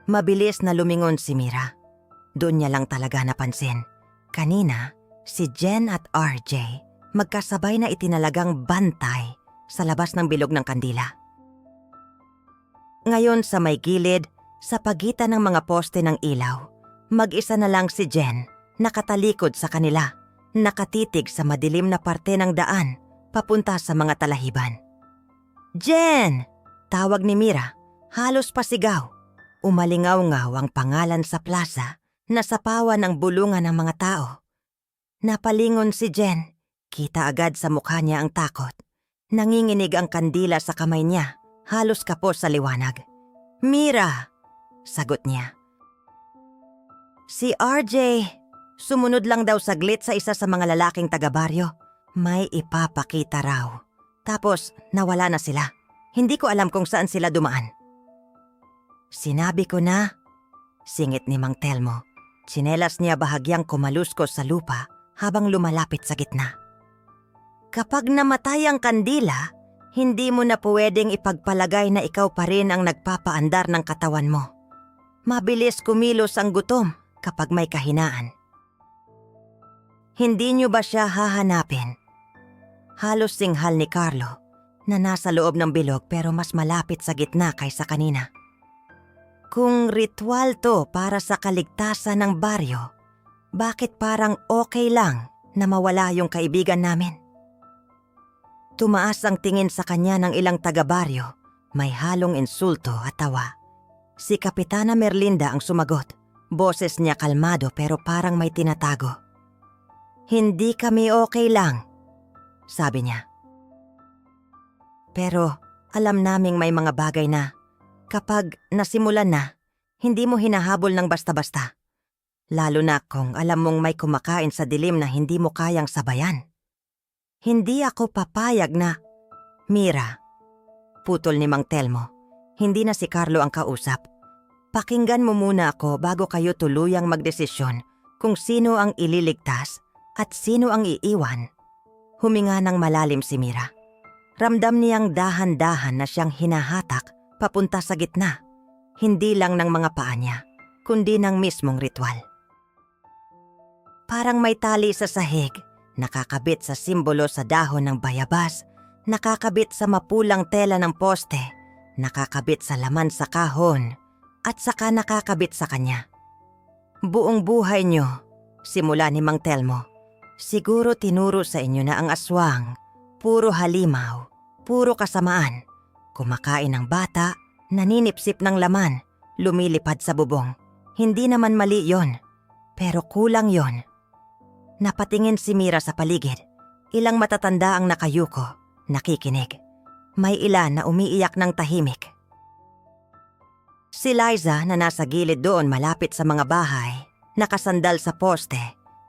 Mabilis na lumingon si Mira. Doon niya lang talaga napansin. Kanina, si Jen at RJ magkasabay na itinalagang bantay sa labas ng bilog ng kandila. Ngayon sa may gilid, sa pagitan ng mga poste ng ilaw, mag-isa na lang si Jen, nakatalikod sa kanila, nakatitig sa madilim na parte ng daan, papunta sa mga talahiban. Jen! Tawag ni Mira, halos pasigaw. Umalingaw-ngaw ang pangalan sa plaza na sapawan ng bulungan ng mga tao. Napalingon si Jen, kita agad sa mukha niya ang takot. Nanginginig ang kandila sa kamay niya, halos kapos sa liwanag. Mira! Sagot niya. Si RJ, sumunod lang daw saglit sa isa sa mga lalaking taga-baryo. May ipapakita raw. Tapos nawala na sila. Hindi ko alam kung saan sila dumaan. Sinabi ko na, singit ni Mang Telmo. Tsinelas niya bahagyang kumaluskos sa lupa habang lumalapit sa gitna. Kapag namatay ang kandila, hindi mo na pwedeng ipagpalagay na ikaw pa rin ang nagpapaandar ng katawan mo. Mabilis kumilos ang gutom kapag may kahinaan. Hindi niyo ba siya hahanapin? Halos singhal ni Carlo na nasa loob ng bilog pero mas malapit sa gitna kaysa kanina. Kung ritual to para sa kaligtasan ng baryo, bakit parang okay lang na mawala yung kaibigan namin? Tumaas ang tingin sa kanya ng ilang taga-baryo, may halong insulto at tawa. Si Kapitana Merlinda ang sumagot. Boses niya kalmado pero parang may tinatago. Hindi kami okay lang, sabi niya. Pero alam naming may mga bagay na kapag nasimulan na, hindi mo hinahabol ng basta-basta. Lalo na kung alam mong may kumakain sa dilim na hindi mo kayang sabayan. Hindi ako papayag na, Mira, putol ni Mang Telmo. Hindi na si Carlo ang kausap. Pakinggan mo muna ako bago kayo tuluyang magdesisyon kung sino ang ililigtas at sino ang iiwan. Huminga ng malalim si Mira. Ramdam niyang dahan-dahan na siyang hinahatak papunta sa gitna. Hindi lang ng mga paa niya, kundi ng mismong ritual. Parang may tali sa sahig, nakakabit sa simbolo sa dahon ng bayabas, nakakabit sa mapulang tela ng poste, nakakabit sa laman sa kahon, at saka nakakabit sa kanya. Buong buhay niyo, simula ni Mang Telmo, siguro tinuro sa inyo na ang aswang, puro halimaw, puro kasamaan, kumakain ng bata, naninipsip ng laman, lumilipad sa bubong. Hindi naman mali yon, pero kulang yon. Napatingin si Mira sa paligid. Ilang matatanda ang nakayuko, nakikinig. May ilan na umiiyak ng tahimik. Si Liza na nasa gilid doon malapit sa mga bahay, nakasandal sa poste,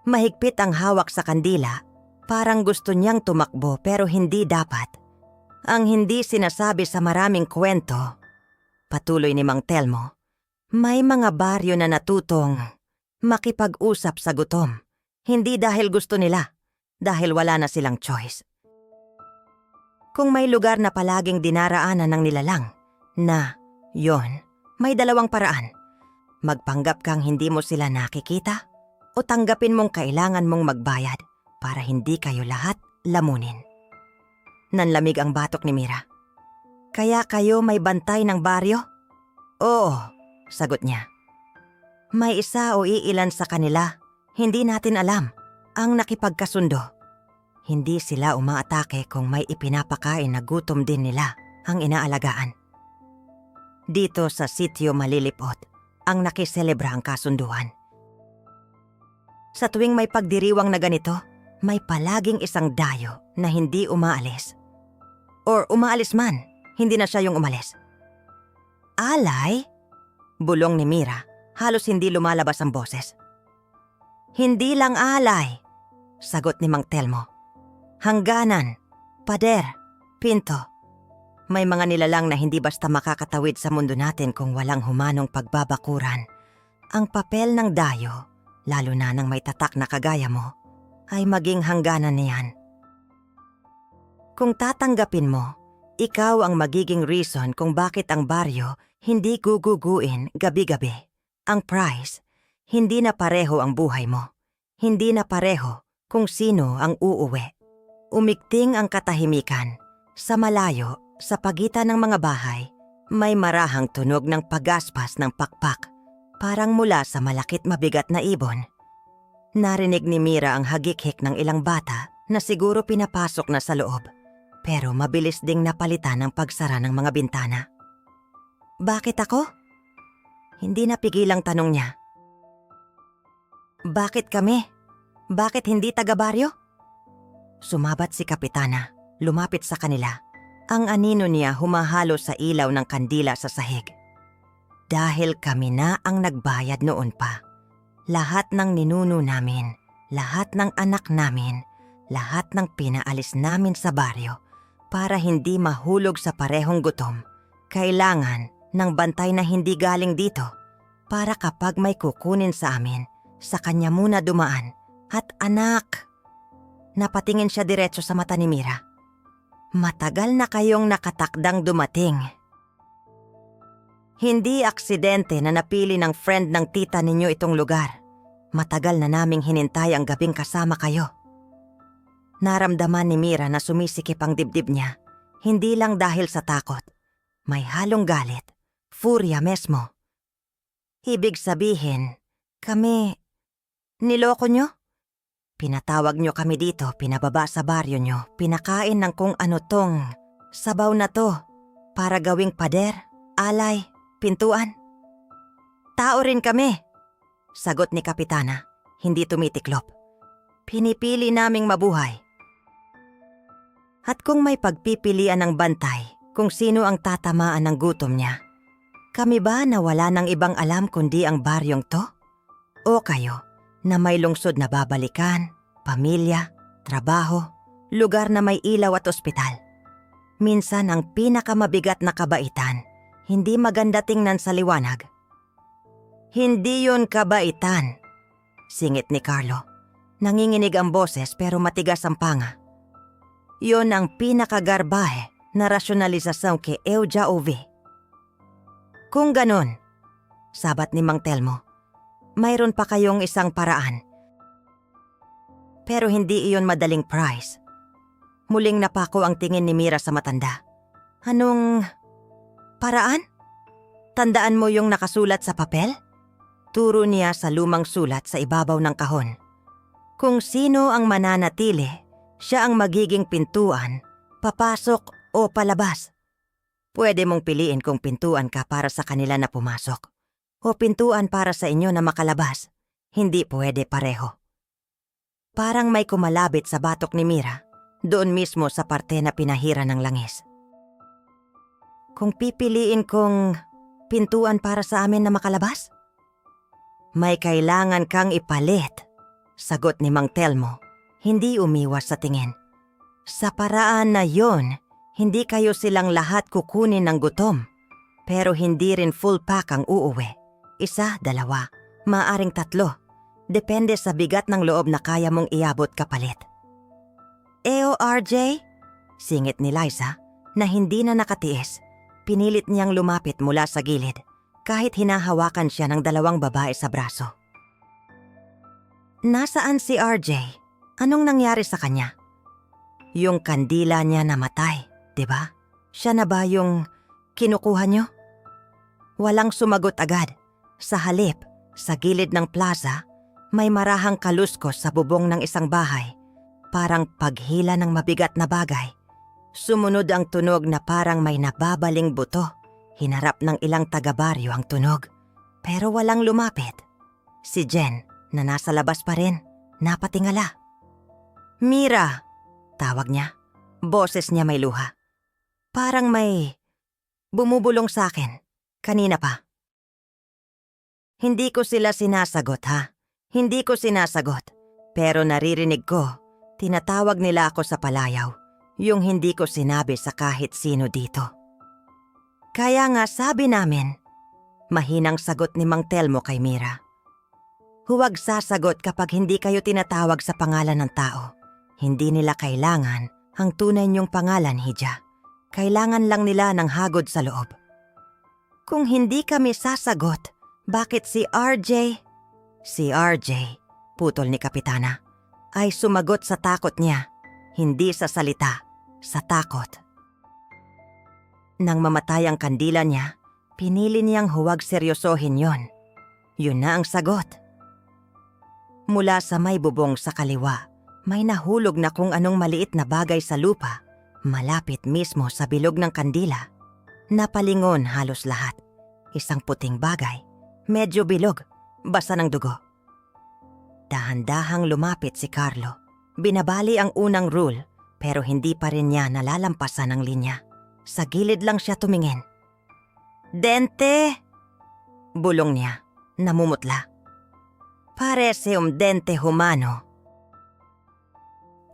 mahigpit ang hawak sa kandila, parang gusto niyang tumakbo pero hindi dapat. Ang hindi sinasabi sa maraming kwento, patuloy ni Mang Telmo, may mga baryo na natutong makipag-usap sa gutom. Hindi dahil gusto nila, dahil wala na silang choice. Kung may lugar na palaging dinaraanan ng nilalang, na yon, may dalawang paraan. Magpanggap kang hindi mo sila nakikita o tanggapin mong kailangan mong magbayad para hindi kayo lahat lamunin. Nanlamig ang batok ni Mira. Kaya kayo may bantay ng baryo? Oo, sagot niya. May isa o iilan sa kanila, hindi natin alam, ang nakipagkasundo. Hindi sila umaatake kung may ipinapakain na gutom din nila ang inaalagaan. Dito sa sitio Malilipot, ang nakiselebra ang kasunduan. Sa tuwing may pagdiriwang na ganito, may palaging isang dayo na hindi umaalis. Or umaalis man, hindi na siya yung umalis. Alay? Bulong ni Mira, halos hindi lumalabas ang boses. Hindi lang alay, sagot ni Mang Telmo. Hangganan, pader, pinto. May mga nilalang na hindi basta makakatawid sa mundo natin kung walang humanong pagbabakuran. Ang papel ng dayo, lalo na ng may tatak na kagaya mo, ay maging hangganan niyan. Kung tatanggapin mo, ikaw ang magiging reason kung bakit ang baryo hindi guguguin gabi-gabi. Ang price, hindi na pareho ang buhay mo. Hindi na pareho kung sino ang uuwi. Umigting ang katahimikan. Sa malayo, sa pagitan ng mga bahay, may marahang tunog ng pagaspas ng pakpak. Parang mula sa malakit mabigat na ibon. Narinig ni Mira ang hagik-hik ng ilang bata na siguro pinapasok na sa loob. Pero mabilis ding napalitan ang pagsara ng mga bintana. Bakit ako? Hindi napigilang tanong niya. Bakit kami? Bakit hindi taga-baryo? Sumabat si Kapitana, lumapit sa kanila. Ang anino niya humahalo sa ilaw ng kandila sa sahig. Dahil kami na ang nagbayad noon pa. Lahat ng ninuno namin, lahat ng anak namin, lahat ng pinaalis namin sa baryo para hindi mahulog sa parehong gutom. Kailangan ng bantay na hindi galing dito para kapag may kukunin sa amin, sa kanya muna dumaan. At anak, napatingin siya diretso sa mata ni Mira. Matagal na kayong nakatakdang dumating. Hindi aksidente na napili ng friend ng tita ninyo itong lugar. Matagal na naming hinintay ang gabing kasama kayo. Naramdaman ni Mira na sumisikip ang dibdib niya. Hindi lang dahil sa takot. May halong galit. Furya mesmo. Ibig sabihin, kami, niloko nyo? Pinatawag nyo kami dito, pinababa sa baryo nyo, pinakain ng kung ano tong sabaw na to para gawing pader, alay, pintuan. Tao rin kami, sagot ni Kapitana, hindi tumitiklop. Pinipili naming mabuhay. At kung may pagpipilian ng bantay kung sino ang tatamaan ng gutom niya, kami ba na wala ng ibang alam kundi ang baryong to? O kayo na may lungsod na babalikan, pamilya, trabaho, lugar na may ilaw at ospital? Minsan ang pinakamabigat na kabaitan, hindi maganda tingnan sa liwanag. Hindi yun kabaitan, singit ni Carlo. Nanginginig ang boses pero matigas ang panga. Yun ang pinakagarbahe na rasyonalisasyon kay Euja Ovi. Kung ganon, sabat ni Mang Telmo, mayroon pa kayong isang paraan. Pero hindi iyon madaling price. Muling napako ang tingin ni Mira sa matanda. Anong paraan? Tandaan mo yung nakasulat sa papel? Turo niya sa lumang sulat sa ibabaw ng kahon. Kung sino ang mananatili, siya ang magiging pintuan, papasok o palabas. Pwede mong piliin kung pintuan ka para sa kanila na pumasok o pintuan para sa inyo na makalabas. Hindi pwede pareho. Parang may kumalabit sa batok ni Mira, doon mismo sa parte na pinahira ng langis. Kung pipiliin kong pintuan para sa amin na makalabas? May kailangan kang ipalit, sagot ni Mang Telmo, hindi umiwas sa tingin. Sa paraan na yon, hindi kayo silang lahat kukunin ng gutom, pero hindi rin full pack ang uuwi. Isa, dalawa, maaring tatlo. Depende sa bigat ng loob na kaya mong iabot kapalit. RJ? Singit ni Liza na hindi na nakatiis. Pinilit niyang lumapit mula sa gilid kahit hinahawakan siya ng dalawang babae sa braso. Nasaan si RJ? Anong nangyari sa kanya? Yung kandila niya namatay, di ba? Siya na ba yung kinukuha niyo? Walang sumagot agad. Sa halip, sa gilid ng plaza, may marahang kaluskos sa bubong ng isang bahay. Parang paghila ng mabigat na bagay. Sumunod ang tunog na parang may nababaling buto. Hinarap ng ilang taga-baryo ang tunog. Pero walang lumapit. Si Jen, na nasa labas pa rin, napatingala. Mira! Tawag niya. Boses niya may luha. Parang may bumubulong sa akin. Kanina pa. Hindi ko sila sinasagot ha. Hindi ko sinasagot. Pero naririnig ko, tinatawag nila ako sa palayaw. Yung hindi ko sinabi sa kahit sino dito. Kaya nga sabi namin, Mahinang sagot ni Mang Telmo kay Mira. Huwag sasagot kapag hindi kayo tinatawag sa pangalan ng tao. Hindi nila kailangan ang tunay niyong pangalan, Hija. Kailangan lang nila ng hagod sa loob. Kung hindi kami sasagot, bakit si RJ? Si RJ, putol ni Kapitana, ay sumagot sa takot niya, hindi sa salita, sa takot. Nang mamatay ang kandila niya, pinili niyang huwag seryosohin yon. Yun na ang sagot. Mula sa may bubong sa kaliwa, may nahulog na kung anong maliit na bagay sa lupa, malapit mismo sa bilog ng kandila. Napalingon halos lahat. Isang puting bagay, medyo bilog, basa ng dugo. Dahan-dahang lumapit si Carlo. Binabali ang unang rule, pero hindi pa rin niya nalalampasan ang linya. Sa gilid lang siya tumingin. Dente! Bulong niya, namumutla. Parece un dente humano.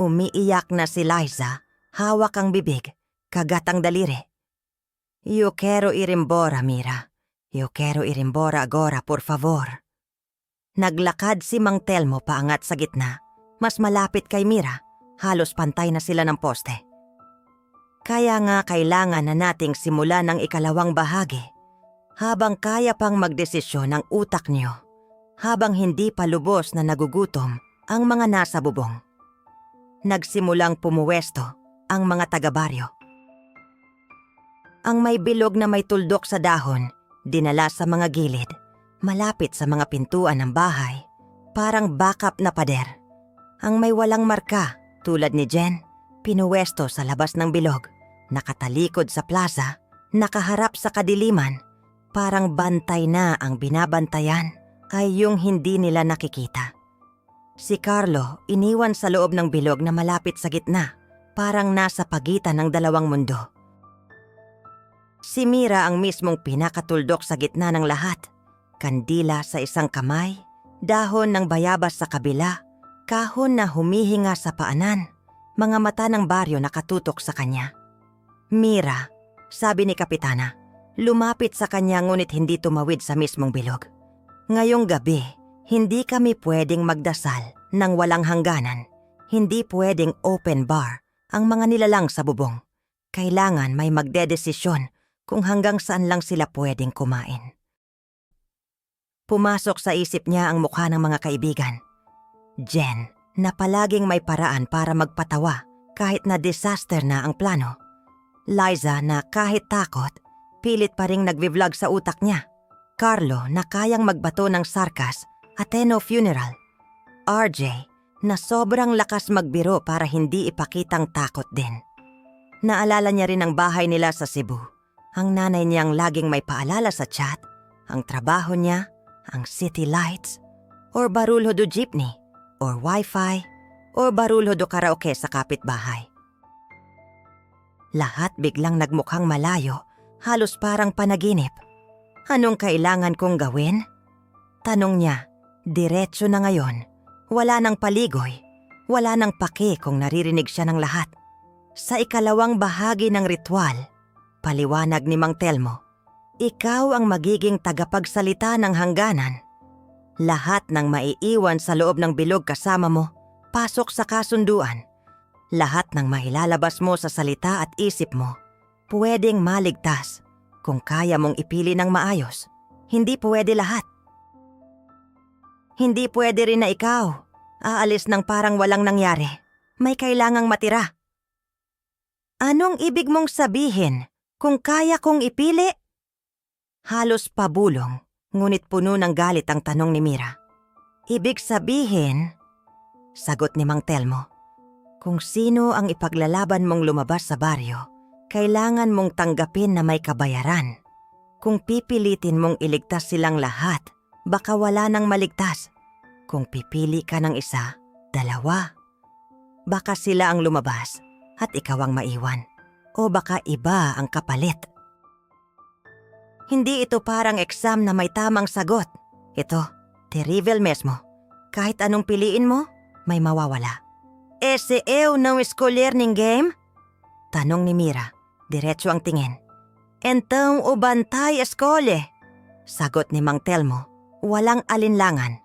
Umiiyak na si Liza, hawak ang bibig, kagat ang daliri. Yo quiero ir embora, Mira. Yo quiero ir embora agora, por favor. Naglakad si Mang Telmo paangat sa gitna, mas malapit kay Mira, halos pantay na sila ng poste. Kaya nga kailangan na nating simulan ang ikalawang bahagi, habang kaya pang magdesisyon ang utak niyo. Habang hindi pa lubos na nagugutom ang mga nasa bubong. Nagsimulang pumuwesto ang mga taga-baryo. Ang may bilog na may tuldok sa dahon, dinala sa mga gilid, malapit sa mga pintuan ng bahay, parang backup na pader. Ang may walang marka, tulad ni Jen, pinuwesto sa labas ng bilog, nakatalikod sa plaza, nakaharap sa kadiliman, parang bantay na ang binabantayan. Ay yung hindi nila nakikita. Si Carlo iniwan sa loob ng bilog na malapit sa gitna, parang nasa pagitan ng dalawang mundo. Si Mira ang mismong pinakatuldok sa gitna ng lahat. Kandila sa isang kamay, dahon ng bayabas sa kabila, kahon na humihinga sa paanan, mga mata ng baryo nakatutok sa kanya. Mira, sabi ni Kapitana, lumapit sa kanya ngunit hindi tumawid sa mismong bilog. Ngayong gabi, hindi kami pwedeng magdasal ng walang hangganan. Hindi pwedeng open bar ang mga nilalang sa bubong. Kailangan may magdedesisyon kung hanggang saan lang sila pwedeng kumain. Pumasok sa isip niya ang mukha ng mga kaibigan. Jen, na palaging may paraan para magpatawa kahit na disaster na ang plano. Liza na kahit takot, pilit pa ring nagvi-vlog sa utak niya. Carlo na kayang magbato ng sarkas at Atheno funeral. RJ na sobrang lakas magbiro para hindi ipakitang takot din. Naalala niya rin ang bahay nila sa Cebu. Ang nanay niyang laging may paalala sa chat, ang trabaho niya, ang city lights, or barulho do jeepney, or wifi, or barulho do karaoke sa kapitbahay. Lahat biglang nagmukhang malayo, halos parang panaginip. Anong kailangan kong gawin? Tanong niya, diretso na ngayon. Wala nang paligoy, wala nang pake kung naririnig siya ng lahat. Sa ikalawang bahagi ng ritual, paliwanag ni Mang Telmo, ikaw ang magiging tagapagsalita ng hangganan. Lahat ng maiiwan sa loob ng bilog kasama mo, pasok sa kasunduan. Lahat ng mailalabas mo sa salita at isip mo, pwedeng maligtas. Kung kaya mong ipili ng maayos, hindi pwede lahat. Hindi pwede rin na ikaw, aalis ng parang walang nangyari. May kailangang matira. Anong ibig mong sabihin kung kaya kong ipili? Halos pabulong, ngunit puno ng galit ang tanong ni Mira. Ibig sabihin, sagot ni Mang Telmo, kung sino ang ipaglalaban mong lumabas sa baryo, kailangan mong tanggapin na may kabayaran. Kung pipilitin mong iligtas silang lahat, baka wala nang maligtas. Kung pipili ka ng isa, dalawa. Baka sila ang lumabas at ikaw ang maiwan. O baka iba ang kapalit. Hindi ito parang exam na may tamang sagot. Ito, terrible mesmo. Kahit anong piliin mo, may mawawala. Ese eu não escolher ninguém? Tanong ni Mira, diretso ang tingin. Então o bantay escolhe. Sagot ni Mang Telmo, walang alinlangan.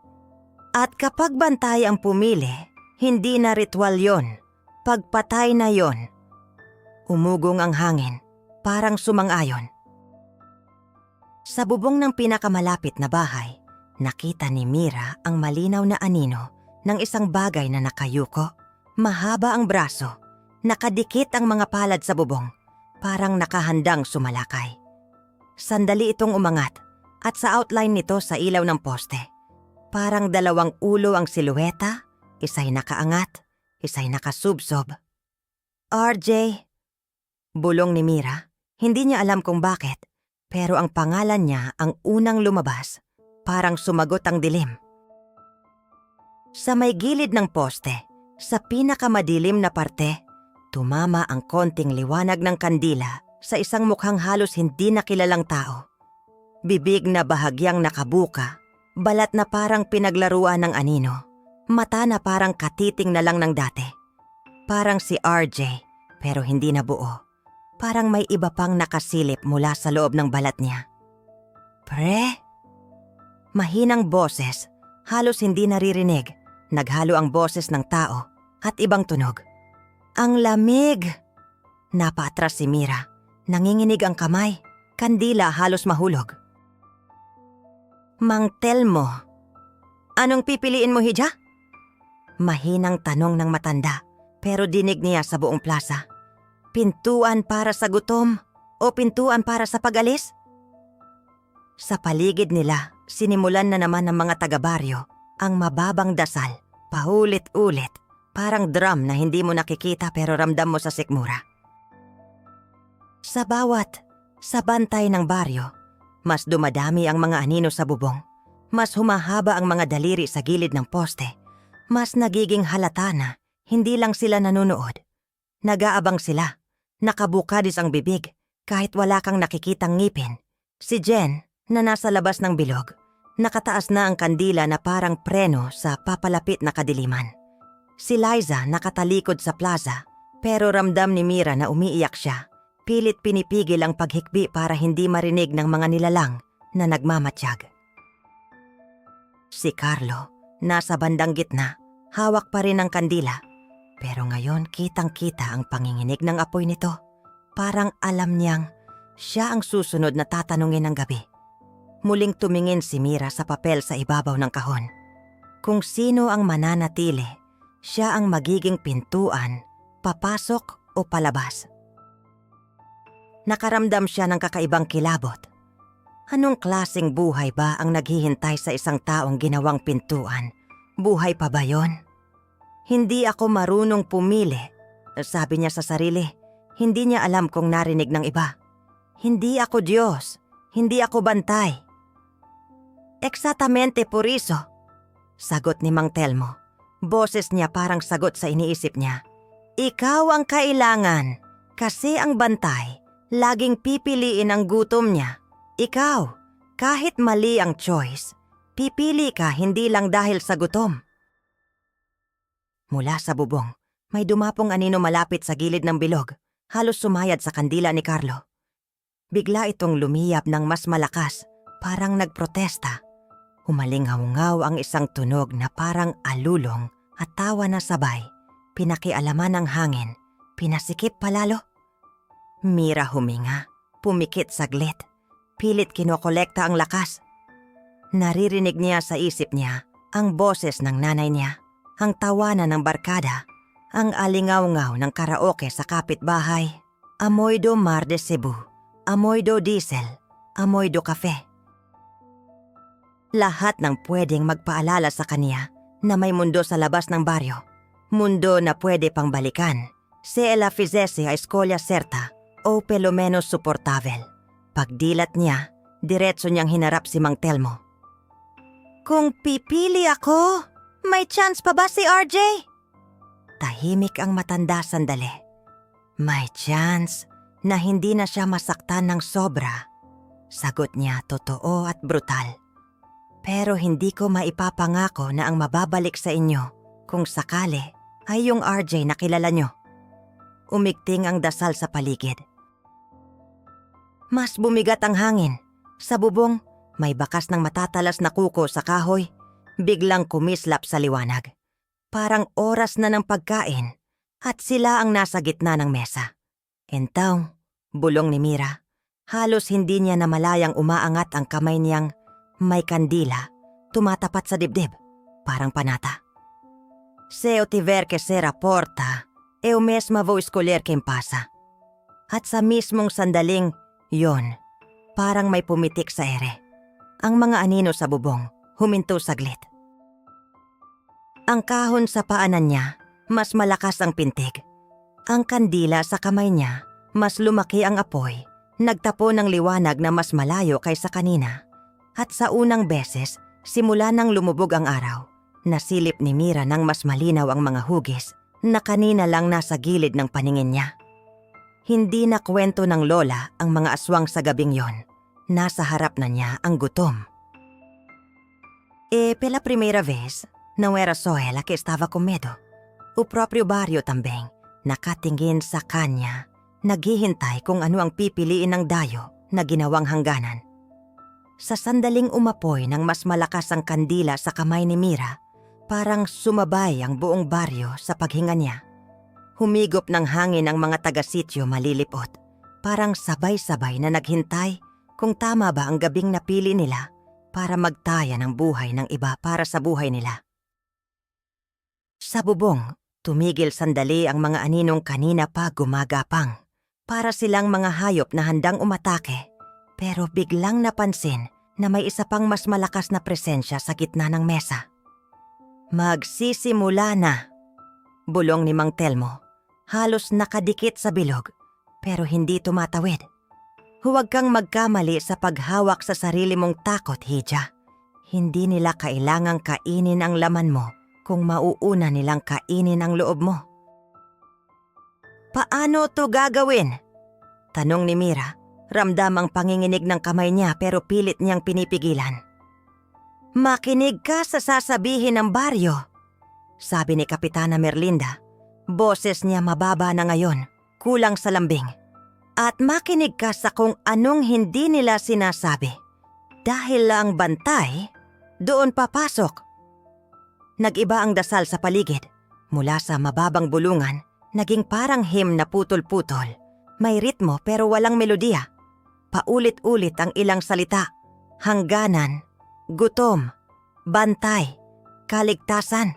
At kapag bantay ang pumili, hindi na ritual yon. Pagpatay na yon. Umugong ang hangin, parang sumang-ayon. Sa bubong ng pinakamalapit na bahay, nakita ni Mira ang malinaw na anino ng isang bagay na nakayuko. Mahaba ang braso, nakadikit ang mga palad sa bubong, parang nakahandang sumalakay. Sandali itong umangat at sa outline nito sa ilaw ng poste. Parang dalawang ulo ang silueta, isa'y nakaangat, isa'y nakasubsob. RJ, bulong ni Mira. Hindi niya alam kung bakit, pero ang pangalan niya ang unang lumabas. Parang sumagot ang dilim. Sa may gilid ng poste, sa pinakamadilim na parte, tumama ang konting liwanag ng kandila sa isang mukhang halos hindi nakilalang tao. Bibig na bahagyang nakabuka, balat na parang pinaglaruan ng anino, mata na parang katiting na lang ng dati. Parang si RJ, pero hindi na buo. Parang may iba pang nakasilip mula sa loob ng balat niya. Pre? Mahinang boses, halos hindi naririnig. Naghalo ang boses ng tao at ibang tunog. Ang lamig! Napaatras si Mira. Nanginginig ang kamay. Kandila halos mahulog. Mang Telmo, anong pipiliin mo, Hija? Mahinang tanong ng matanda, pero dinig niya sa buong plaza. Pintuan para sa gutom o pintuan para sa pag-alis? Sa paligid nila, sinimulan na naman ng mga taga-baryo ang mababang dasal, paulit-ulit, parang drum na hindi mo nakikita pero ramdam mo sa sikmura. Sa bantay ng baryo, mas dumadami ang mga anino sa bubong, mas humahaba ang mga daliri sa gilid ng poste, mas nagiging halata na hindi lang sila nanonood. Nag-aabang sila, nakabukadis ang bibig kahit wala kang nakikitang ngipin. Si Jen, na nasa labas ng bilog, nakataas na ang kandila na parang preno sa papalapit na kadiliman. Si Liza nakatalikod sa plaza, pero ramdam ni Mira na umiiyak siya. Pilit pinipigil ang paghikbi para hindi marinig ng mga nilalang na nagmamatsyag. Si Carlo, nasa bandang gitna, hawak pa rin ang kandila. Pero ngayon kitang-kita ang panginginig ng apoy nito. Parang alam niyang siya ang susunod na tatanungin ng gabi. Muling tumingin si Mira sa papel sa ibabaw ng kahon. Kung sino ang mananatili, siya ang magiging pintuan, papasok o palabas. Nakaramdam siya ng kakaibang kilabot. Anong klaseng buhay ba ang naghihintay sa isang taong ginawang pintuan? Buhay pa ba yon? Hindi ako marunong pumili, sabi niya sa sarili. Hindi niya alam kung narinig ng iba. Hindi ako Diyos, hindi ako bantay. Eksatamente por eso, sagot ni Mang Telmo. Boses niya parang sagot sa iniisip niya. Ikaw ang kailangan, kasi ang bantay, laging pipiliin ang gutom niya. Ikaw, kahit mali ang choice, pipili ka hindi lang dahil sa gutom. Mula sa bubong, may dumapong anino malapit sa gilid ng bilog, halos sumayad sa kandila ni Carlo. Bigla itong lumiyap ng mas malakas, parang nagprotesta. Humalingaw-ngaw ang isang tunog na parang alulong at tawa na sabay. Pinakialaman ng hangin, pinasikip palalo. Mira huminga, pumikit saglit. Pilit kinokolekta ang lakas. Naririnig niya sa isip niya ang boses ng nanay niya, ang tawanan ng barkada, ang alingaw-ngaw ng karaoke sa kapitbahay. Amoy do Mar de Cebu, amoy do diesel, amoy do kafe. Lahat ng pwedeng magpaalala sa kanya na may mundo sa labas ng baryo. Mundo na pwede pang balikan. Se la fizese a escolha certa o pelo menos suportavel. Pagdilat niya, diretso niyang hinarap si Mang Telmo. Kung pipili ako, may chance pa ba si RJ? Tahimik ang matanda sandali. May chance na hindi na siya masaktan ng sobra. Sagot niya totoo at brutal. Pero hindi ko maipapangako na ang mababalik sa inyo kung sakali ay yung RJ na kilala nyo. Umigting ang dasal sa paligid. Mas bumigat ang hangin. Sa bubong, May bakas ng matatalas na kuko sa kahoy, biglang kumislap sa liwanag. Parang oras na ng pagkain at sila ang nasa gitna ng mesa. Entaw, bulong ni Mira. Halos hindi niya namalayang umaangat ang kamay niyang may kandila, tumatapat sa dibdib, parang panata. Se o tiver que ser a porta, eu mesma vou escolher quem pasa. At sa mismong sandaling, yon, parang may pumitik sa ere. Ang mga anino sa bubong, huminto saglit. Ang kahon sa paanan niya, mas malakas ang pintig. Ang kandila sa kamay niya, mas lumaki ang apoy, nagtapo ng liwanag na mas malayo kaysa kanina. At sa unang beses, simula nang lumubog ang araw, nasilip ni Mira ng mas malinaw ang mga hugis na kanina lang nasa gilid ng paningin niya. Hindi na kwento ng lola ang mga aswang sa gabing yon. Nasa harap na niya ang gutom. Pela primera vez, não era só ela que estava com medo. O próprio baryo também, nakatingin sa kanya, naghihintay kung ano ang pipiliin ng dayo na ginawang hangganan. Sa sandaling umapoy ng mas malakas ang kandila sa kamay ni Mira, parang sumabay ang buong baryo sa paghinga niya. Humigop ng hangin ang mga taga-sityo malilipot, parang sabay-sabay na naghintay kung tama ba ang gabing napili nila para magtaya ng buhay ng iba para sa buhay nila. Sa bubong, tumigil sandali ang mga aninong kanina pa gumagapang. Para silang mga hayop na handang umatake, pero biglang napansin na may isa pang mas malakas na presensya sa gitna ng mesa. Magsisimula na, bulong ni Mang Telmo, halos nakadikit sa bilog pero hindi tumatawid. Huwag kang magkamali sa paghawak sa sarili mong takot, Hija. Hindi nila kailangang kainin ang laman mo kung mauuna nilang kainin ang loob mo. Paano to gagawin? Tanong ni Mira, ramdam ang panginginig ng kamay niya pero pilit niyang pinipigilan. Makinig ka sa sasabihin ng baryo, sabi ni Kapitana Merlinda. Boses niya mababa na ngayon, kulang sa lambing. At makinig ka sa kung anong hindi nila sinasabi. Dahil lang bantay, doon papasok. Nag-iba ang dasal sa paligid. Mula sa mababang bulungan, naging parang hymn na putol-putol. May ritmo pero walang melodiya. Paulit-ulit ang ilang salita. Hangganan, gutom, bantay, kaligtasan.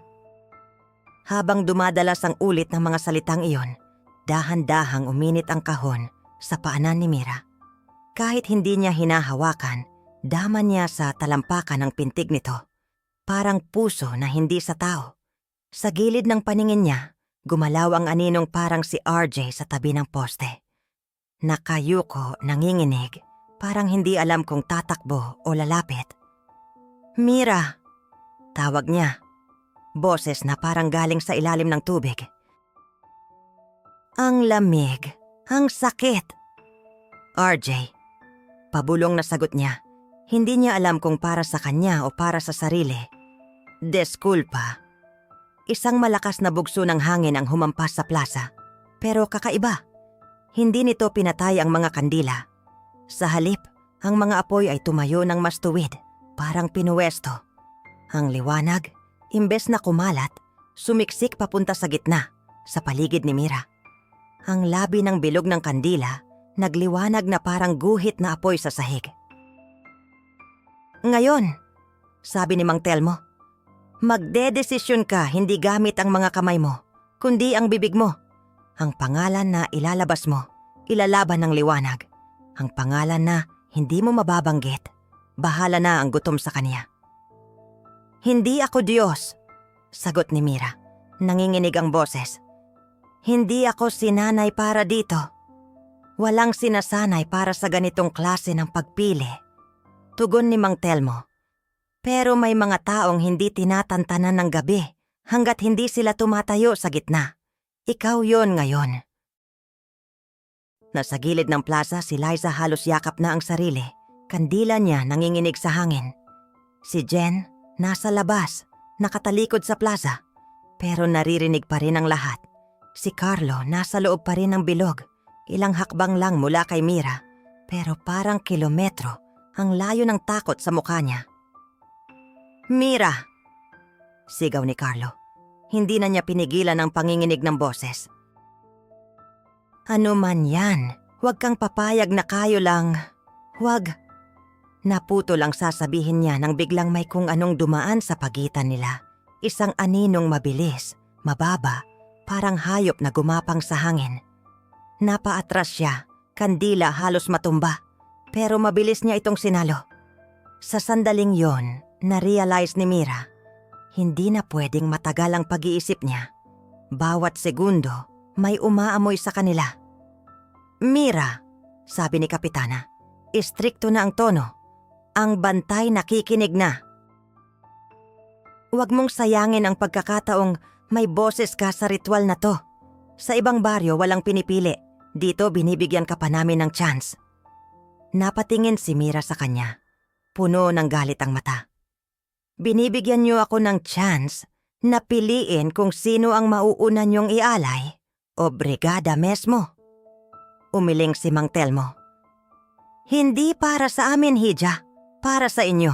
Habang dumadalas ang ulit ng mga salitang iyon, dahan-dahang uminit ang kahon sa paanan ni Mira. Kahit hindi niya hinahawakan, daman niya sa talampakan ng pintig nito. Parang puso na hindi sa tao. Sa gilid ng paningin niya, gumalaw ang aninong parang si RJ sa tabi ng poste. Nakayuko, nanginginig, parang hindi alam kung tatakbo o lalapit. Mira, tawag niya. Boses na parang galing sa ilalim ng tubig. Ang lamig, ang sakit. RJ, pabulong na sagot niya. Hindi niya alam kung para sa kanya o para sa sarili. Desculpa. Isang malakas na bugso ng hangin ang humampas sa plaza. Pero kakaiba. Hindi nito pinatay ang mga kandila. Sa halip, ang mga apoy ay tumayo ng mas tuwid, parang pinuwesto. Ang liwanag, imbes na kumalat, sumiksik papunta sa gitna, sa paligid ni Mira. Ang labi ng bilog ng kandila, nagliwanag na parang guhit na apoy sa sahig. Ngayon, sabi ni Mang Telmo, magdedesisyon ka hindi gamit ang mga kamay mo, kundi ang bibig mo. Ang pangalan na ilalabas mo, ilalaban ng liwanag. Ang pangalan na hindi mo mababanggit, bahala na ang gutom sa kanya. Hindi ako Diyos, sagot ni Mira. Nanginginig ang boses. Hindi ako sinanay para dito. Walang sinasanay para sa ganitong klase ng pagpili. Tugon ni Mang Telmo. Pero may mga taong hindi tinatantanan ng gabi hanggat hindi sila tumatayo sa gitna. Ikaw yon ngayon. Nasa gilid ng plaza si Liza halos yakap na ang sarili. Kandila niya nanginginig sa hangin. Si Jen nasa labas, nakatalikod sa plaza. Pero naririnig pa rin ang lahat. Si Carlo nasa loob pa rin ng bilog. Ilang hakbang lang mula kay Mira. Pero parang kilometro Ang layo ng takot sa mukha niya. "Mira!" sigaw ni Carlo. Hindi na niya pinigilan ang panginginig ng boses. "Ano man yan, huwag kang papayag na kayo lang. Huwag." Naputo lang sasabihin niya nang biglang may kung anong dumaan sa pagitan nila. Isang aninong mabilis, mababa, parang hayop na gumapang sa hangin. Napaatras siya, kandila halos matumba, pero mabilis niya itong sinalo. Sa sandaling yon, na-realize ni Mira, hindi na pwedeng matagal ang pag-iisip niya. Bawat segundo, may umaamoy sa kanila. "Mira," sabi ni Kapitana, istrikto na ang tono. "Ang bantay nakikinig na. Huwag mong sayangin ang pagkakataong may boses ka sa ritual na to. Sa ibang baryo walang pinipili. Dito binibigyan ka pa namin ng chance." Napatingin si Mira sa kanya. Puno ng galit ang mata. "Binibigyan niyo ako ng chance na piliin kung sino ang mauuna niyong ialay o brigada mesmo?" Umiling si Mang Telmo. "Hindi para sa amin, Hija. Para sa inyo.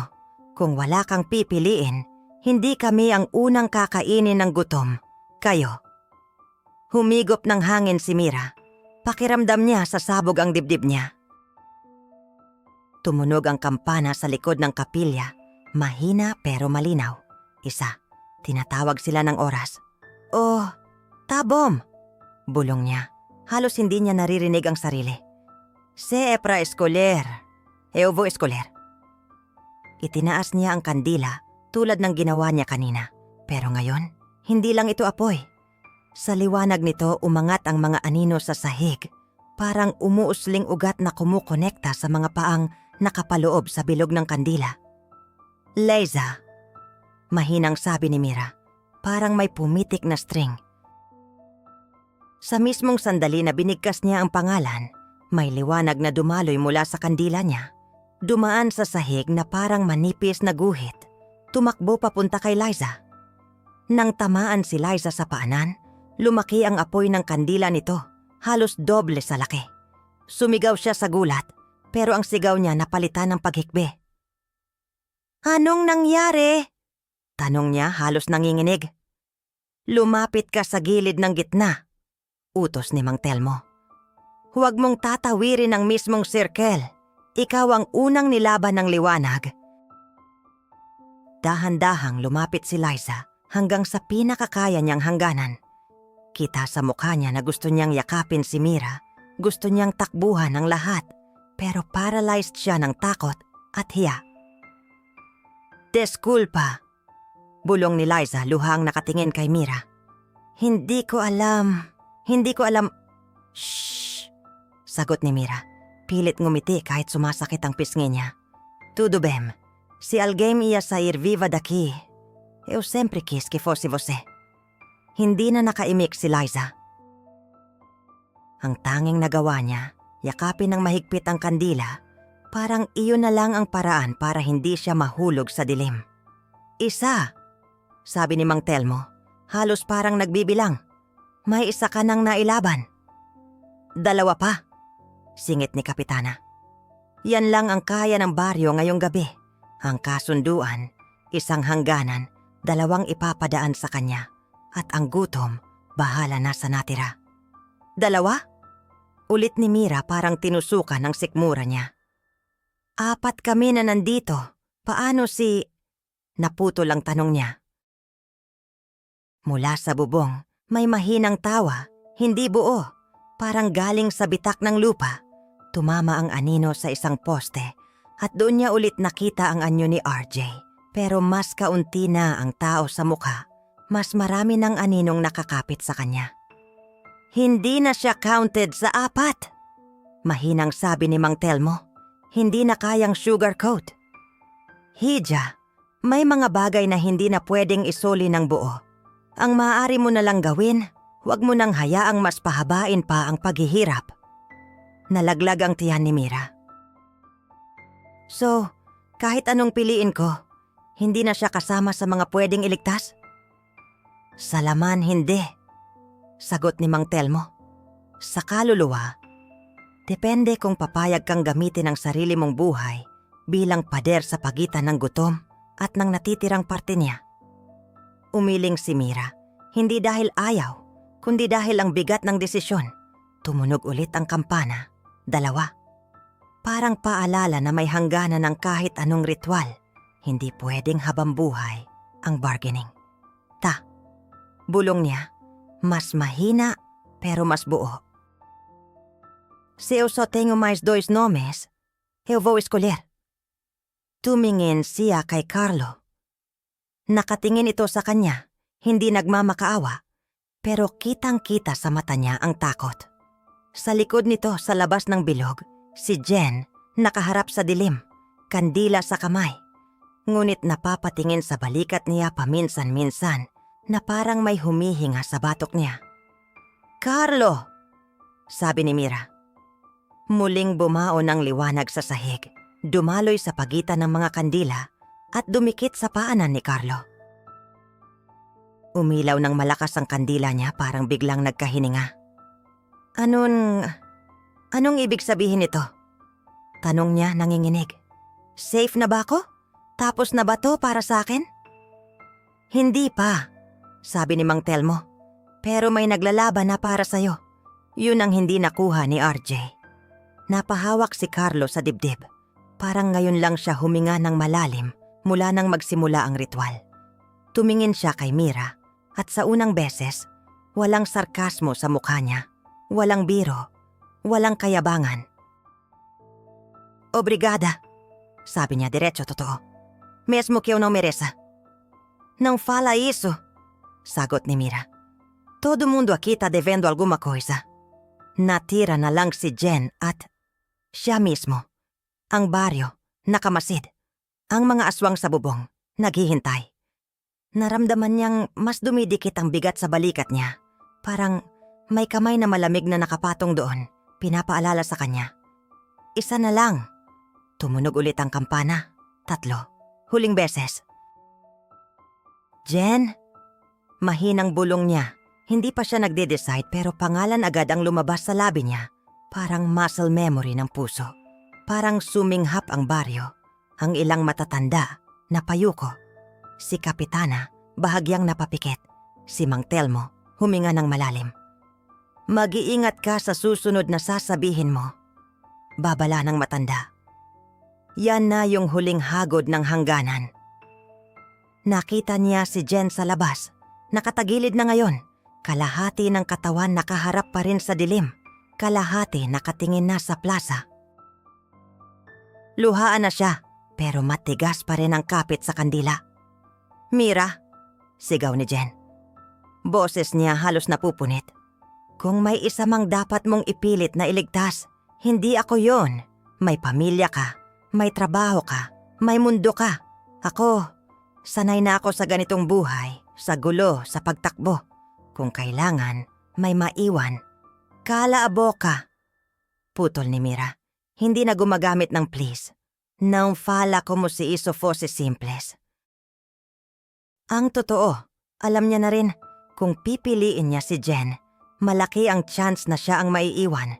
Kung wala kang pipiliin, hindi kami ang unang kakainin ng gutom. Kayo." Humigop ng hangin si Mira. Pakiramdam niya sa sabog ang dibdib niya. Tumunog ang kampana sa likod ng kapilya. Mahina pero malinaw. Isa. Tinatawag sila ng oras. "Oh, tabom!" bulong niya. Halos hindi niya naririnig ang sarili. "Sepra escoler. Euvo escoler." Itinaas niya ang kandila tulad ng ginawa niya kanina. Pero ngayon, hindi lang ito apoy. Sa liwanag nito umangat ang mga anino sa sahig. Parang umuusling ugat na kumukonekta sa mga paang nakapaloob sa bilog ng kandila. "Liza," mahinang sabi ni Mira. Parang may pumitik na string. Sa mismong sandali na binigkas niya ang pangalan, may liwanag na dumaloy mula sa kandila niya. Dumaan sa sahig na parang manipis na guhit. Tumakbo papunta kay Liza. Nang tamaan si Liza sa paanan, lumaki ang apoy ng kandila nito, halos doble sa laki. Sumigaw siya sa gulat, pero ang sigaw niya napalitan ng paghikbi. "Anong nangyari?" tanong niya halos nanginginig. "Lumapit ka sa gilid ng gitna," utos ni Mang Telmo. "Huwag mong tatawirin ang mismong sirkel. Ikaw ang unang nilaban ng liwanag." Dahan-dahang lumapit si Liza hanggang sa pinakakaya niyang hangganan. Kita sa mukha niya na gusto niyang yakapin si Mira, gusto niyang takbuhan ang lahat, pero paralyzed siya ng takot at hiya. "Desculpa," bulong ni Liza luhang nakatingin kay Mira. Hindi ko alam. "Shh," sagot ni Mira. Pilit ngumiti kahit sumasakit ang pisngi niya. "Tudo bem. Si alguém ia sair viva daqui. Eu sempre quis que fosse você." Hindi na nakaimik si Liza. Ang tanging nagawa niya, yakapin ng mahigpit ang kandila, parang iyon na lang ang paraan para hindi siya mahulog sa dilim. "Isa," sabi ni Mang Telmo, halos parang nagbibilang. "May isa ka nang nailaban." "Dalawa pa," singit ni Kapitana. "Yan lang ang kaya ng baryo ngayong gabi. Ang kasunduan, isang hangganan, 2 ipapadaan sa kanya. At ang gutom, bahala na sa natira." "2? Ulit ni Mira parang tinusukan ng sikmura niya. "4 kami na nandito. Paano si..." Naputo lang tanong niya. Mula sa bubong, may mahinang tawa, hindi buo. Parang galing sa bitak ng lupa. Tumama ang anino sa isang poste at doon niya ulit nakita ang anyo ni RJ. Pero mas kaunti na ang tao sa mukha. Mas marami ng aninong nakakapit sa kanya. "Hindi na siya counted sa 4. Mahinang sabi ni Mang Telmo. Hindi na kayang sugarcoat. "Hija, may mga bagay na hindi na pwedeng isoli ng buo. Ang maaari mo na lang gawin, huwag mo nang hayaang mas pahabain pa ang paghihirap." Nalaglag ang tiyan ni Mira. "So, kahit anong piliin ko, hindi na siya kasama sa mga pwedeng iligtas?" "Sa laman, hindi," sagot ni Mang Telmo. "Sa kaluluwa, depende kung papayag kang gamitin ang sarili mong buhay bilang pader sa pagitan ng gutom at ng natitirang parte niya. Umiling si Mira, hindi dahil ayaw, kundi dahil ang bigat ng desisyon. Tumunog ulit ang kampana, 2. Parang paalala na may hangganan ng kahit anong ritual. Hindi pwedeng habang buhay ang bargaining. Bulong niya, mas mahina pero mas buo. Se eu só tenho mais 2 nomes, eu vou escolher. Tumingin siya kay Carlo. Nakatingin ito sa kanya, hindi nagmamakaawa, pero kitang-kita sa mata niya ang takot. Sa likod nito sa labas ng bilog, si Jen nakaharap sa dilim, kandila sa kamay. Ngunit napapatingin sa balikat niya paminsan-minsan na parang may humihinga sa batok niya. "Carlo!" sabi ni Mira. Muling bumaon ang liwanag sa sahig, dumaloy sa pagitan ng mga kandila at dumikit sa paanan ni Carlo. Umilaw ng malakas ang kandila niya, parang biglang nagkahininga. Anong ibig sabihin nito? Tanong niya nanginginig. Safe na ba ako? Tapos na ba to para sa akin? Hindi pa, sabi ni Mang Telmo. Pero may naglalaban na para sa'yo. Yun ang hindi nakuha ni RJ. Napahawak si Carlo sa dibdib. Parang ngayon lang siya huminga ng malalim mula nang magsimula ang ritual. Tumingin siya kay Mira at sa unang beses, walang sarkasmo sa mukha niya. Walang biro, walang kayabangan. Obrigada, sabi niya diretso totoo. Mesmo que eu não mereça. Não fala isso, sagot ni Mira. Todo mundo aqui tá devendo alguma coisa. Natira na lang si Jen at siya mismo. Ang baryo, nakamasid. Ang mga aswang sa bubong, naghihintay. Naramdaman niyang mas dumidikit ang bigat sa balikat niya. Parang may kamay na malamig na nakapatong doon, pinapaalala sa kanya. Isa na lang. Tumunog ulit ang kampana. 3. Huling beses. Jen? Mahinang bulong niya. Hindi pa siya nagde-decide pero pangalan agad ang lumabas sa labi niya. Parang muscle memory ng puso. Parang suminghap ang baryo. Ang ilang matatanda na payuko. Si Kapitana, bahagyang napapikit. Si Mang Telmo, huminga ng malalim. Mag-iingat ka sa susunod na sasabihin mo. Babala ng matanda. Yan na yung huling hagod ng hangganan. Nakita niya si Jen sa labas. Nakatagilid na ngayon. Kalahati ng katawan nakaharap pa rin sa dilim. Kalahati nakatingin na sa plaza. Luhaan na siya, pero matigas pa rin ang kapit sa kandila. Mira, sigaw ni Jen. Boses niya halos napupunit. Kung may isa mang dapat mong ipilit na iligtas, hindi ako yon. May pamilya ka, may trabaho ka, may mundo ka. Ako, sanay na ako sa ganitong buhay, sa gulo, sa pagtakbo. Kung kailangan, may maiwan. Kalaabo ka. Putol ni Mira. Hindi na gumagamit ng please. Não fala como si isso fosse simples. Ang totoo, alam niya na rin, kung pipiliin niya si Jen, malaki ang chance na siya ang maiiwan.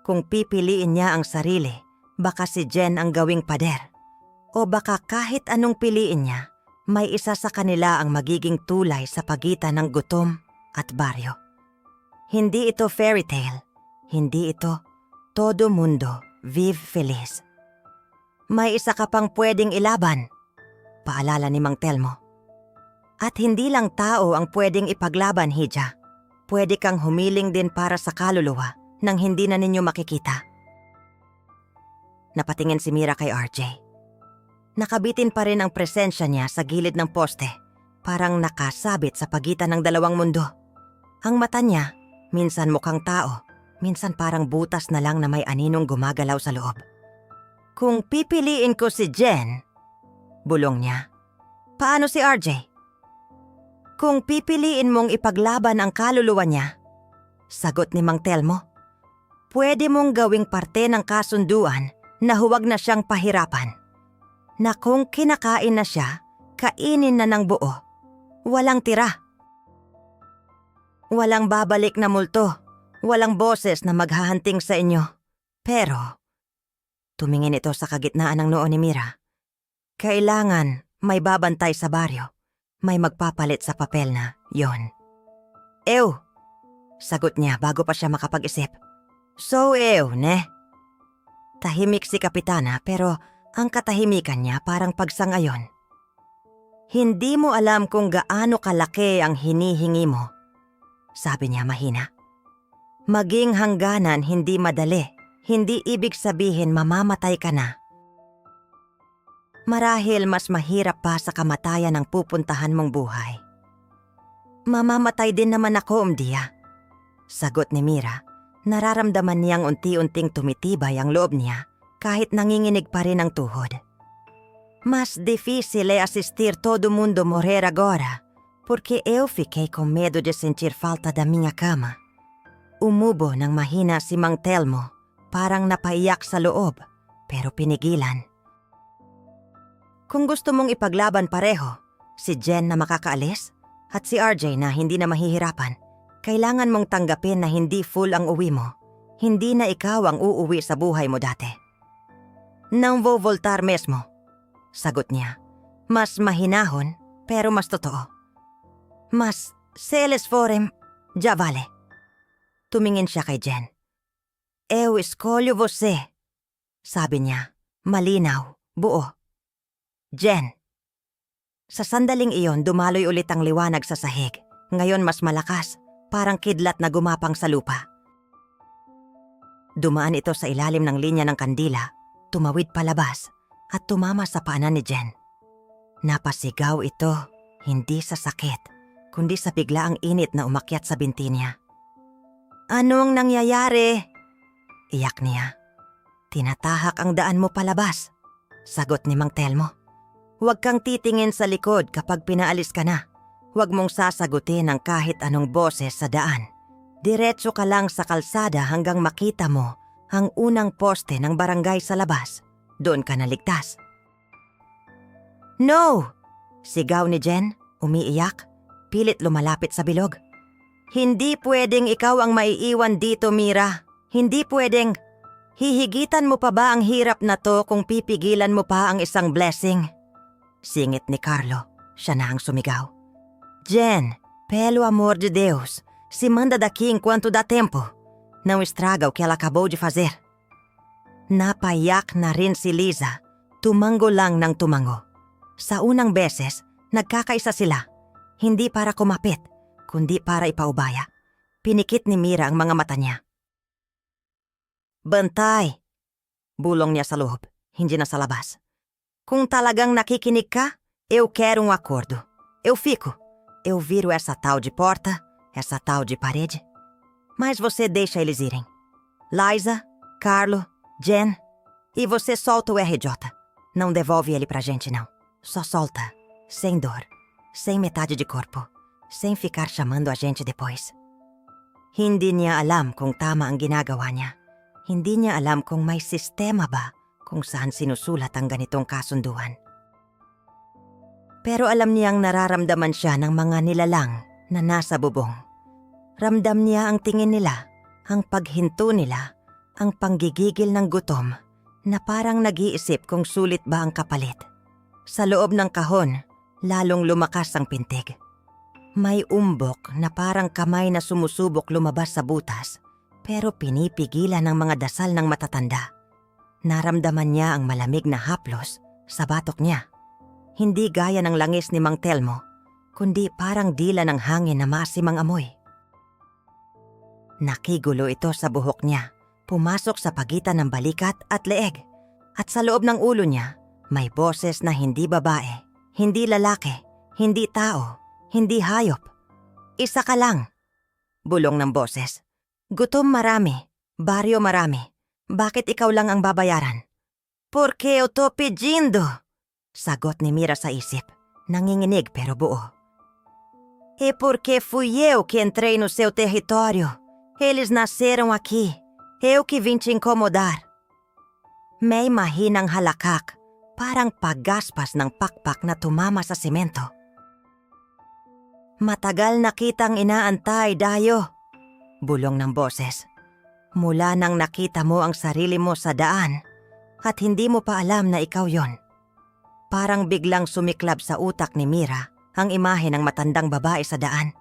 Kung pipiliin niya ang sarili, baka si Jen ang gawing pader. O baka kahit anong piliin niya, may isa sa kanila ang magiging tulay sa pagitan ng gutom at baryo. Hindi ito fairy tale. Hindi ito todo mundo vive feliz. May isa ka pang pwedeng ilaban, paalala ni Mang Telmo. At hindi lang tao ang pwedeng ipaglaban, Hija. Pwede kang humiling din para sa kaluluwa nang hindi na ninyo makikita. Napatingin si Mira kay RJ. Nakabitin pa rin ang presensya niya sa gilid ng poste, parang nakasabit sa pagitan ng dalawang mundo. Ang mata niya, minsan mukhang tao, minsan parang butas na lang na may aninong gumagalaw sa loob. Kung pipiliin ko si Jen, bulong niya. Paano si RJ? Kung pipiliin mong ipaglaban ang kaluluwa niya, sagot ni Mang Telmo, pwede mong gawing parte ng kasunduan na huwag na siyang pahirapan. Na kung kinakain na siya, kainin na ng buo. Walang tira. Walang babalik na multo. Walang boses na maghahanting sa inyo. Pero, Tumingin ito sa kagitnaan ng noo ni Mira. Kailangan may babantay sa baryo. May magpapalit sa papel na yon. Ew! Sagot niya bago pa siya makapag-isip. So ew, ne? Tahimik si Kapitana pero ang katahimikan niya parang pagsangayon. Hindi mo alam kung gaano kalaki ang hinihingi mo, sabi niya mahina. Maging hangganan hindi madali, hindi ibig sabihin mamamatay ka na. Marahil mas mahirap pa sa kamatayan ang pupuntahan mong buhay. Mamamatay din naman ako, Umdia. Sagot ni Mira, nararamdaman niyang unti-unting tumitibay ang loob niya kahit nanginginig pa rin ang tuhod. Mas difícil asistir todo mundo morrer agora porque eu fiquei com medo de sentir falta da minha cama. Umubo ng mahina si Mang Telmo, parang napaiyak sa loob, pero pinigilan. Kung gusto mong ipaglaban pareho, si Jen na makakaalis at si RJ na hindi na mahihirapan, kailangan mong tanggapin na hindi full ang uwi mo. Hindi na ikaw ang uuwi sa buhay mo dati. Nang vou voltar mesmo, sagot niya. Mas mahinahon, pero mas totoo. Mas, se eles forem, já vale. Tumingin siya kay Jen. Eu escolho você, sabi niya, malinaw, buo. Jen. Sa sandaling iyon, dumaloy ulit ang liwanag sa sahig. Ngayon mas malakas, parang kidlat na gumapang sa lupa. Dumaan ito sa ilalim ng linya ng kandila, tumawid palabas, at tumama sa paanan ni Jen. Napasigaw ito, hindi sa sakit, kundi sa biglaang init na umakyat sa binti niya. Anong nangyayari? Iyak niya. Tinatahak ang daan mo palabas, sagot ni Mang Telmo. Huwag kang titingin sa likod kapag pinaalis ka na. Huwag mong sasagutin ang kahit anong boses sa daan. Diretso ka lang sa kalsada hanggang makita mo ang unang poste ng barangay sa labas. Doon ka naligtas. No! Sigaw ni Jen, umiiyak, pilit lumalapit sa bilog. Hindi pwedeng ikaw ang maiiwan dito, Mira. Hindi pwedeng. Hihigitan mo pa ba ang hirap na to kung pipigilan mo pa ang isang blessing? Singit ni Carlo, siya na ang sumigaw. Jen, pelo amor de Deus, se manda daqui enquanto dá tempo. Não estraga o que ela acabou de fazer. Napayak na rin si Liza, tumango lang ng tumango. Sa unang beses, nagkakaisa sila. Hindi para kumapit, kundi para ipaubaya. Pinikit ni Mira ang mga mata niya. Bantay! Bulong niya sa loob, hindi na sa labas. Kung talagang nakikinig ka, eu quero um acordo. Eu fico. Eu viro essa tal de porta, essa tal de parede. Mas você deixa eles irem. Liza, Carlo, Jen. E você solta o RJ. Não devolve ele pra gente, não. Só solta. Sem dor. Sem metade de corpo. Sem ficar chamando a gente depois. Hindi niya alam kung tama ang ginagawa niya. Hindi niya alam kung may sistema ba kung saan sinusulat ang ganitong kasunduan. Pero alam niyang nararamdaman siya ng mga nilalang na nasa bubong. Ramdam niya ang tingin nila, ang paghinto nila, ang panggigigil ng gutom na parang nag-iisip kung sulit ba ang kapalit. Sa loob ng kahon, lalong lumakas ang pintig. May umbok na parang kamay na sumusubok lumabas sa butas, pero pinipigilan ng mga dasal ng matatanda. Naramdaman niya ang malamig na haplos sa batok niya. Hindi gaya ng langis ni Mang Telmo, kundi parang dila ng hangin na maasimang amoy. Nakigulo ito sa buhok niya, pumasok sa pagitan ng balikat at leeg. At sa loob ng ulo niya, may boses na hindi babae, hindi lalaki, hindi tao, hindi hayop. Isa ka lang. Bulong ng boses. Gutom marami, baryo marami. Bakit ikaw lang ang babayaran? Porque eu tô pedindo, sagot ni Mira sa isip, nanginginig pero buo. E porque fui eu que entrei no seu território. Eles nasceram aqui. Eu que vim te incomodar. May mahinang halakak, parang paggaspas ng pakpak na tumama sa semento. Matagal na kitang inaantay, Dayo, bulong ng boses. Mula nang nakita mo ang sarili mo sa daan, At hindi mo pa alam na ikaw yon. Parang biglang sumiklab sa utak ni Mira ang imahe ng matandang babae sa daan.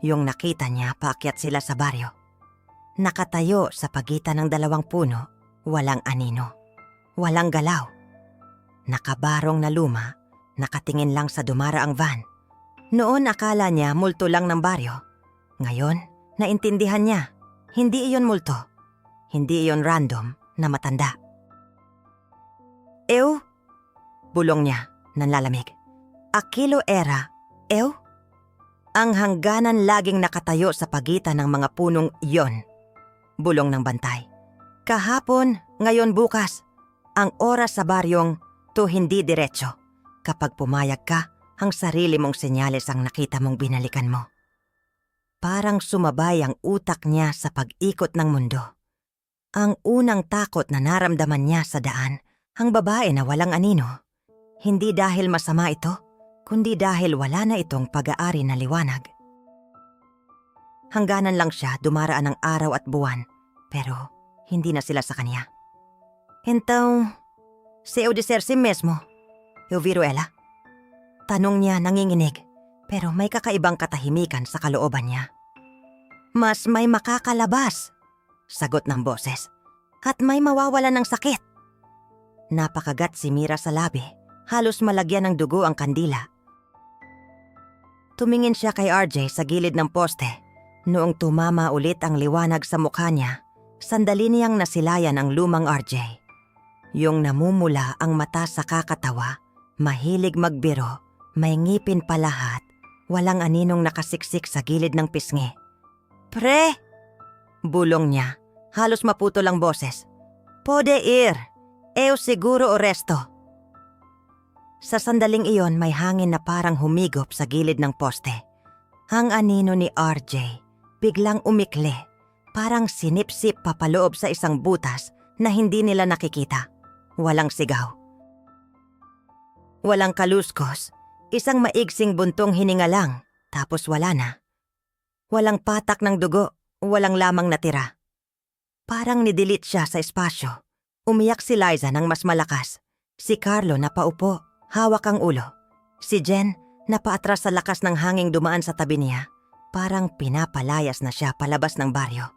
Yung nakita niya paakyat sila sa baryo. Nakatayo sa pagitan ng dalawang puno, walang anino, walang galaw. Nakabarong na luma, nakatingin lang sa dumaraang van. Noon akala niya multo lang ng baryo. Ngayon, naintindihan niya, hindi iyon multo. Hindi iyon random na matanda. Ew? Bulong niya, nanlalamig. Akilo era, ew? Ang hangganan laging nakatayo sa pagitan ng mga punong iyon. Bulong ng bantay. Kahapon, ngayon bukas. Ang oras sa baryong to hindi diretso. Kapag pumayag ka, ang sarili mong senyales ang nakita mong binalikan mo. Parang sumabay ang utak niya sa pag-ikot ng mundo. Ang unang takot na naramdaman niya sa daan, ang babae na walang anino. Hindi dahil masama ito, kundi dahil wala na itong pag-aari na liwanag. Hangganan lang siya, dumaraan ng araw at buwan, pero hindi na sila sa kanya. Então, se eu disser si mesmo, eu viro ela? Tanong niya nanginginig, pero may kakaibang katahimikan sa kalooban niya. Mas may makakalabas, sagot ng boses, at may mawawalan ng sakit. Napakagat si Mira sa labi, halos malagyan ng dugo ang kandila. Tumingin siya kay RJ sa gilid ng poste. Noong tumama ulit ang liwanag sa mukha niya, sandali niyang nasilayan ang lumang RJ. Yung namumula ang mata sa kakatawa, mahilig magbiro, may ngipin pa lahat, walang aninong nakasiksik sa gilid ng pisngi. Pre! Bulong niya, halos maputol ang boses. Pode ir, eu siguro o resto. Sa sandaling iyon may hangin na parang humigop sa gilid ng poste. Ang anino ni RJ biglang umikli, parang sinipsip papaloob sa isang butas na hindi nila nakikita. Walang sigaw. Walang kaluskos, isang maigsing buntong hininga lang, tapos wala na. Walang patak ng dugo, walang lamang natira. Parang nidelete siya sa espasyo. Umiyak si Liza ng mas malakas. Si Carlo napaupo, hawak ang ulo. Si Jen napaatras sa lakas ng hanging dumaan sa tabi niya. Parang pinapalayas na siya palabas ng baryo.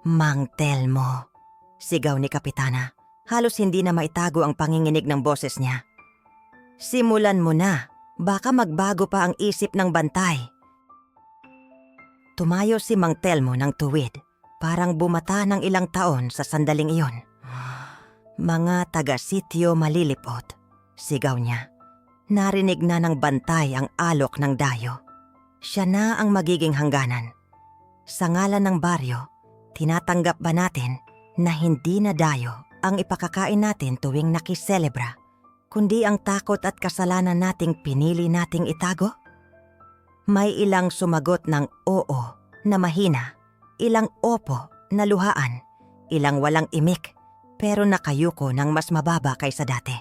Mang Telmo, sigaw ni Kapitana. Halos hindi na maitago ang panginginig ng boses niya. Simulan mo na, baka magbago pa ang isip ng bantay. Tumayo si Mang Telmo ng tuwid, parang bumata ng ilang taon sa sandaling iyon. Mga taga-sityo malilipot, sigaw niya. Narinig na ng bantay ang alok ng dayo. Siya na ang magiging hangganan. Sa ngalan ng baryo, tinatanggap ba natin na hindi na dayo ang ipakakain natin tuwing nakiselebra, kundi ang takot at kasalanan nating pinili nating itago? May ilang sumagot ng oo na mahina, ilang opo na luhaan, ilang walang imik, pero nakayuko ng mas mababa kaysa dati.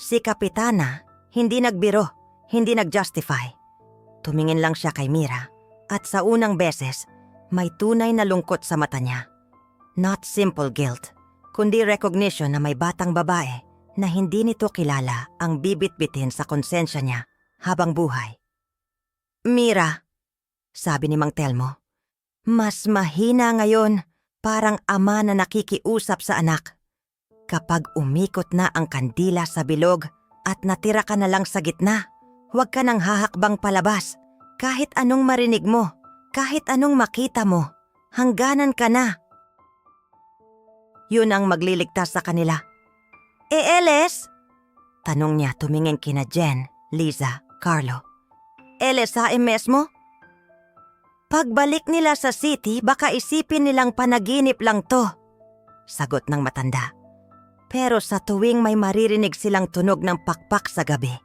Si Kapitana, hindi nagbiro, hindi nag-justify. Tumingin lang siya kay Mira at sa unang beses, may tunay na lungkot sa mata niya. Not simple guilt, kundi recognition na may batang babae na hindi nito kilala ang bibit-bitin sa konsensya niya habang buhay. Mira, sabi ni Mang Telmo, mas mahina ngayon, parang ama na nakikiusap sa anak. Kapag umikot na ang kandila sa bilog at natira ka na lang sa gitna, huwag ka nang hahakbang palabas. Kahit anong marinig mo, kahit anong makita mo, hangganan ka na. Yun ang magliligtas sa kanila. Eles? Tanong niya tumingin kina Jen, Liza, Carlo. Eles sa mesmo? Pagbalik nila sa city, baka isipin nilang panaginip lang to, sagot ng matanda. Pero sa tuwing may maririnig silang tunog ng pakpak sa gabi,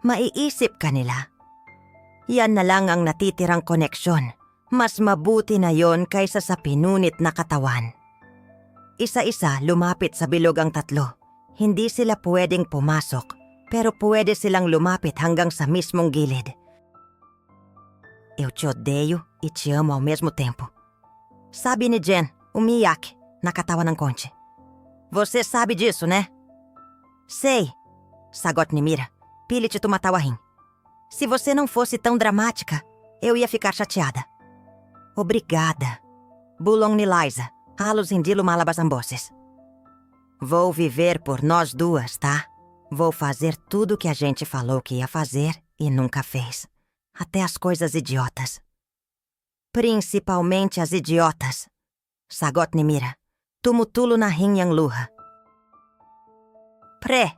maiisip ka nila. Yan na lang ang natitirang koneksyon. Mas mabuti na yon kaysa sa pinunit na katawan. Isa-isa lumapit sa bilog ang tatlo. Hindi sila pwedeng pumasok, pero pwede silang lumapit hanggang sa mismong gilid. Eu te odeio e te amo ao mesmo tempo. Sabi ni Jen, umiyak, nakatawa ng konti. Você sabe disso, né? Sei, sagot ni Mira, pilit siya tumatawahing. Se você não fosse tão dramática, eu ia ficar chateada. Obrigada. Bulong ni Liza, halos hindi lumalabas ang boses. Vou viver por nós duas, tá? Vou fazer tudo que a gente falou que ia fazer e nunca fez. Até as coisas idiotas. Principalmente as idiotas. Sagot ni Mira, tumutulo na hingyang luha. Pre,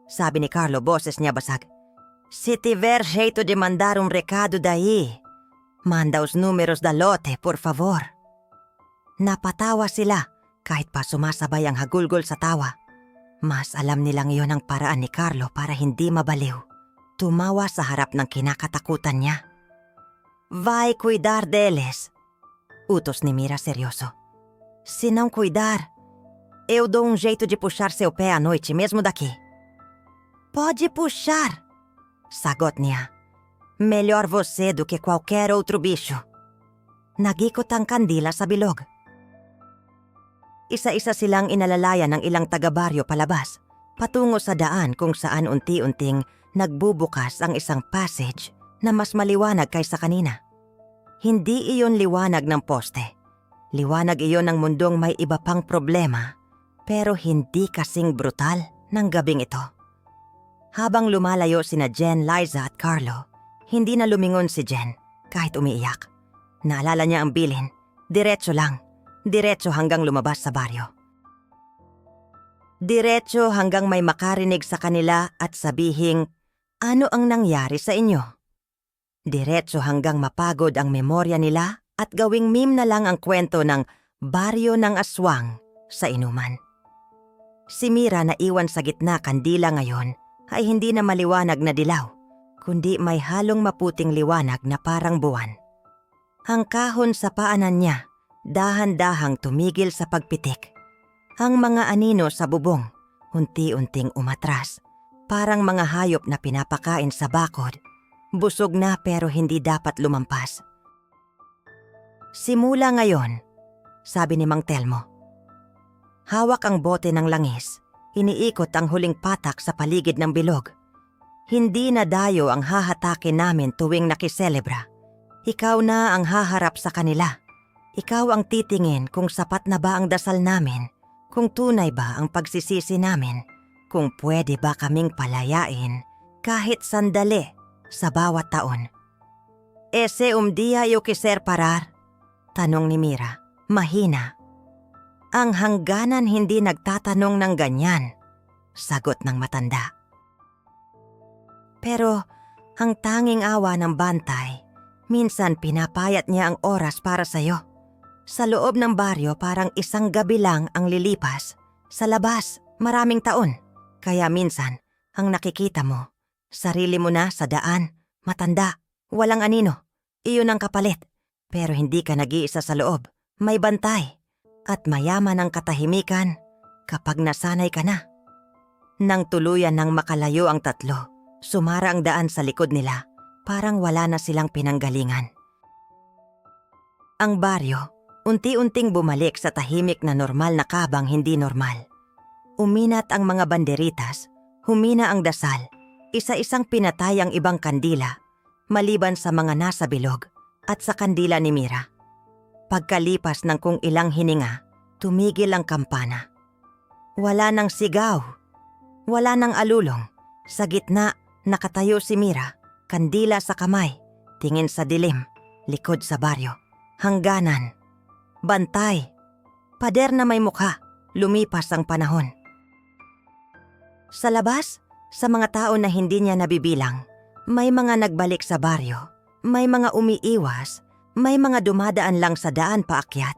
sabi ni Carlo, boses niya basag. Se tiver jeito de mandar recado daí, manda os números da lote, por favor. Napatawa sila kahit pa sumasabay ang hagulgol sa tawa. Mas alam nilang iyon ang paraan ni Carlo para hindi mabaliw. Tumawa sa harap ng kinakatakutan niya. Vai cuidar deles. Utos ni Mira seryoso. Se não cuidar, eu dou jeito de puxar seu pé à noite mesmo daqui. Pode puxar, sagot niya. Melhor você do que qualquer outro bicho. Nagikot ang kandila sa bilog. Isa-isa silang inalalayan ng ilang taga-baryo palabas, patungo sa daan kung saan unti-unting nagbubukas ang isang passage na mas maliwanag kaysa kanina. Hindi iyon liwanag ng poste. Liwanag iyon ng mundong may iba pang problema, pero hindi kasing brutal ng gabing ito. Habang lumalayo sina Jen, Liza at Carlo, hindi na lumingon si Jen kahit umiiyak. Naalala niya ang bilin, diretso lang. Diretso hanggang lumabas sa baryo. Diretso hanggang may makarinig sa kanila at sabihing, ano ang nangyari sa inyo? Diretso hanggang mapagod ang memorya nila at gawing meme na lang ang kwento ng baryo ng aswang sa inuman. Si Mira na iwan sa gitna kandila ngayon ay hindi na maliwanag na dilaw, kundi may halong maputing liwanag na parang buwan. Ang kahon sa paanan niya, dahan-dahang tumigil sa pagpitik. Ang mga anino sa bubong, unti-unting umatras, parang mga hayop na pinapakain sa bakod. Busog na pero hindi dapat lumampas. Simula ngayon, sabi ni Mang Telmo. Hawak ang bote ng langis, iniikot ang huling patak sa paligid ng bilog. Hindi na dayo ang hahatakin namin tuwing nakiselebra. Ikaw na ang haharap sa kanila. Ikaw ang titingin kung sapat na ba ang dasal namin, kung tunay ba ang pagsisisi namin, kung pwede ba kaming palayain kahit sandali sa bawat taon. Ese dia yo quiser parar? Tanong ni Mira, mahina. Ang hangganan hindi nagtatanong ng ganyan, sagot ng matanda. Pero ang tanging awa ng bantay, minsan pinapayat niya ang oras para sa'yo. Sa loob ng baryo parang isang gabi lang ang lilipas. Sa labas, maraming taon. Kaya minsan, ang nakikita mo, sarili mo na sa daan, matanda, walang anino. Iyon ang kapalit. Pero hindi ka nag-iisa sa loob. May bantay. At mayaman ang katahimikan kapag nasanay ka na. Nang tuluyan ng makalayo ang tatlo, sumara ang daan sa likod nila. Parang wala na silang pinanggalingan. Ang baryo, unti-unting bumalik sa tahimik na normal na kabang hindi normal. Uminat ang mga banderitas, humina ang dasal, isa-isang pinatay ang ibang kandila, maliban sa mga nasa bilog at sa kandila ni Mira. Pagkalipas ng kung ilang hininga, tumigil ang kampana. Wala nang sigaw, wala nang alulong. Sa gitna, nakatayo si Mira, kandila sa kamay, tingin sa dilim, likod sa baryo, hangganan. Bantay. Pader na may mukha. Lumipas ang panahon. Sa labas, sa mga tao na hindi niya nabibilang, may mga nagbalik sa baryo, may mga umiiwas, may mga dumadaan lang sa daan paakyat.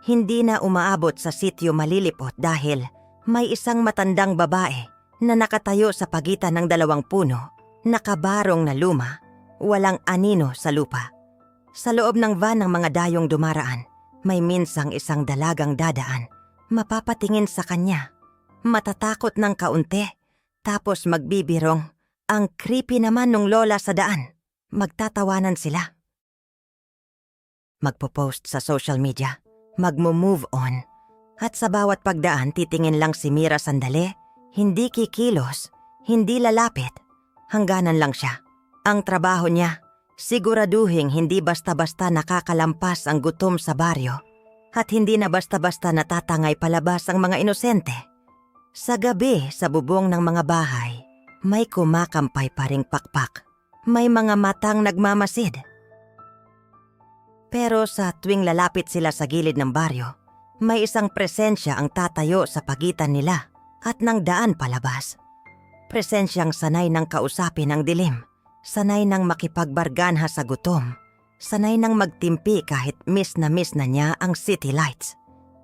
Hindi na umaabot sa sityo malilipot dahil may isang matandang babae na nakatayo sa pagitan ng dalawang puno, nakabarong na luma, walang anino sa lupa. Sa loob ng van ng mga dayong dumaraan, may minsang isang dalagang dadaan, mapapatingin sa kanya, matatakot ng kaunti, tapos magbibirong, ang creepy naman nung lola sa daan. Magtatawanan sila. Magpo-post sa social media, magmo-move on, At sa bawat pagdaan titingin lang si Mira sandali, hindi kikilos, hindi lalapit. Hangganan lang siya. Ang trabaho niya, siguraduhin hindi basta-basta nakakalampas ang gutom sa baryo at hindi na basta-basta natatangay palabas ang mga inosente. Sa gabi, sa bubong ng mga bahay, may kumakampay pa ring pakpak. May mga matang nagmamasid. Pero sa tuwing lalapit sila sa gilid ng baryo, may isang presensya ang tatayo sa pagitan nila at ng daan palabas. Presensyang sanay ng kausapin ang dilim, sanay ng makipagbarganha sa gutom, sanay ng magtimpi kahit miss na niya ang city lights.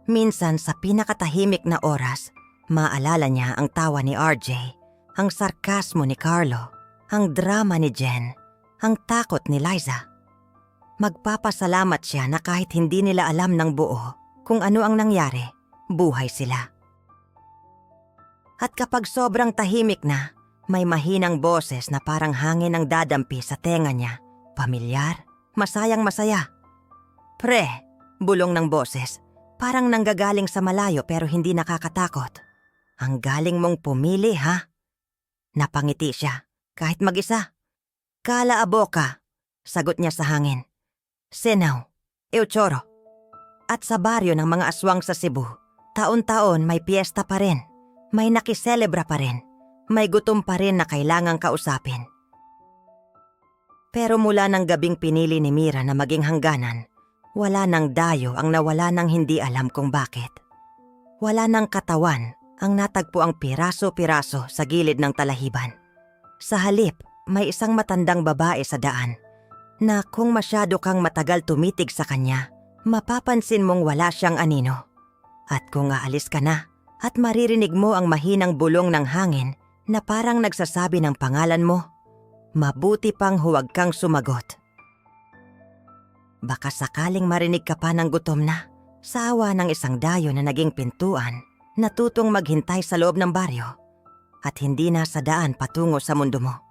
Minsan sa pinakatahimik na oras, maalala niya ang tawa ni RJ, ang sarkasmo ni Carlo, ang drama ni Jen, ang takot ni Liza. Magpapasalamat siya na kahit hindi nila alam ng buo kung ano ang nangyari, buhay sila. At kapag sobrang tahimik na, may mahinang boses na parang hangin ang dadampi sa tenga niya. Pamilyar, masayang-masaya. Pre, bulong ng boses. Parang nanggagaling sa malayo pero hindi nakakatakot. Ang galing mong pumili, ha? Napangiti siya, kahit mag-isa. Kala aboka, sagot niya sa hangin. Senaw, Euchoro. At sa baryo ng mga aswang sa Cebu, taon-taon may piyesta pa rin. May nakiselebra pa rin. May gutom pa rin na kailangang kausapin. Pero mula ng gabing pinili ni Mira na maging hangganan, wala nang dayo ang nawala ng hindi alam kung bakit. Wala nang katawan ang natagpo ang piraso-piraso sa gilid ng talahiban. Sa halip, may isang matandang babae sa daan na kung masyado kang matagal tumitig sa kanya, mapapansin mong wala siyang anino. At kung aalis ka na, at maririnig mo ang mahinang bulong ng hangin na parang nagsasabi ng pangalan mo, mabuti pang huwag kang sumagot. Baka sakaling marinig ka pa ng gutom na, sa awa ng isang dayo na naging pintuan, natutong maghintay sa loob ng baryo at hindi na sa daan patungo sa mundo mo.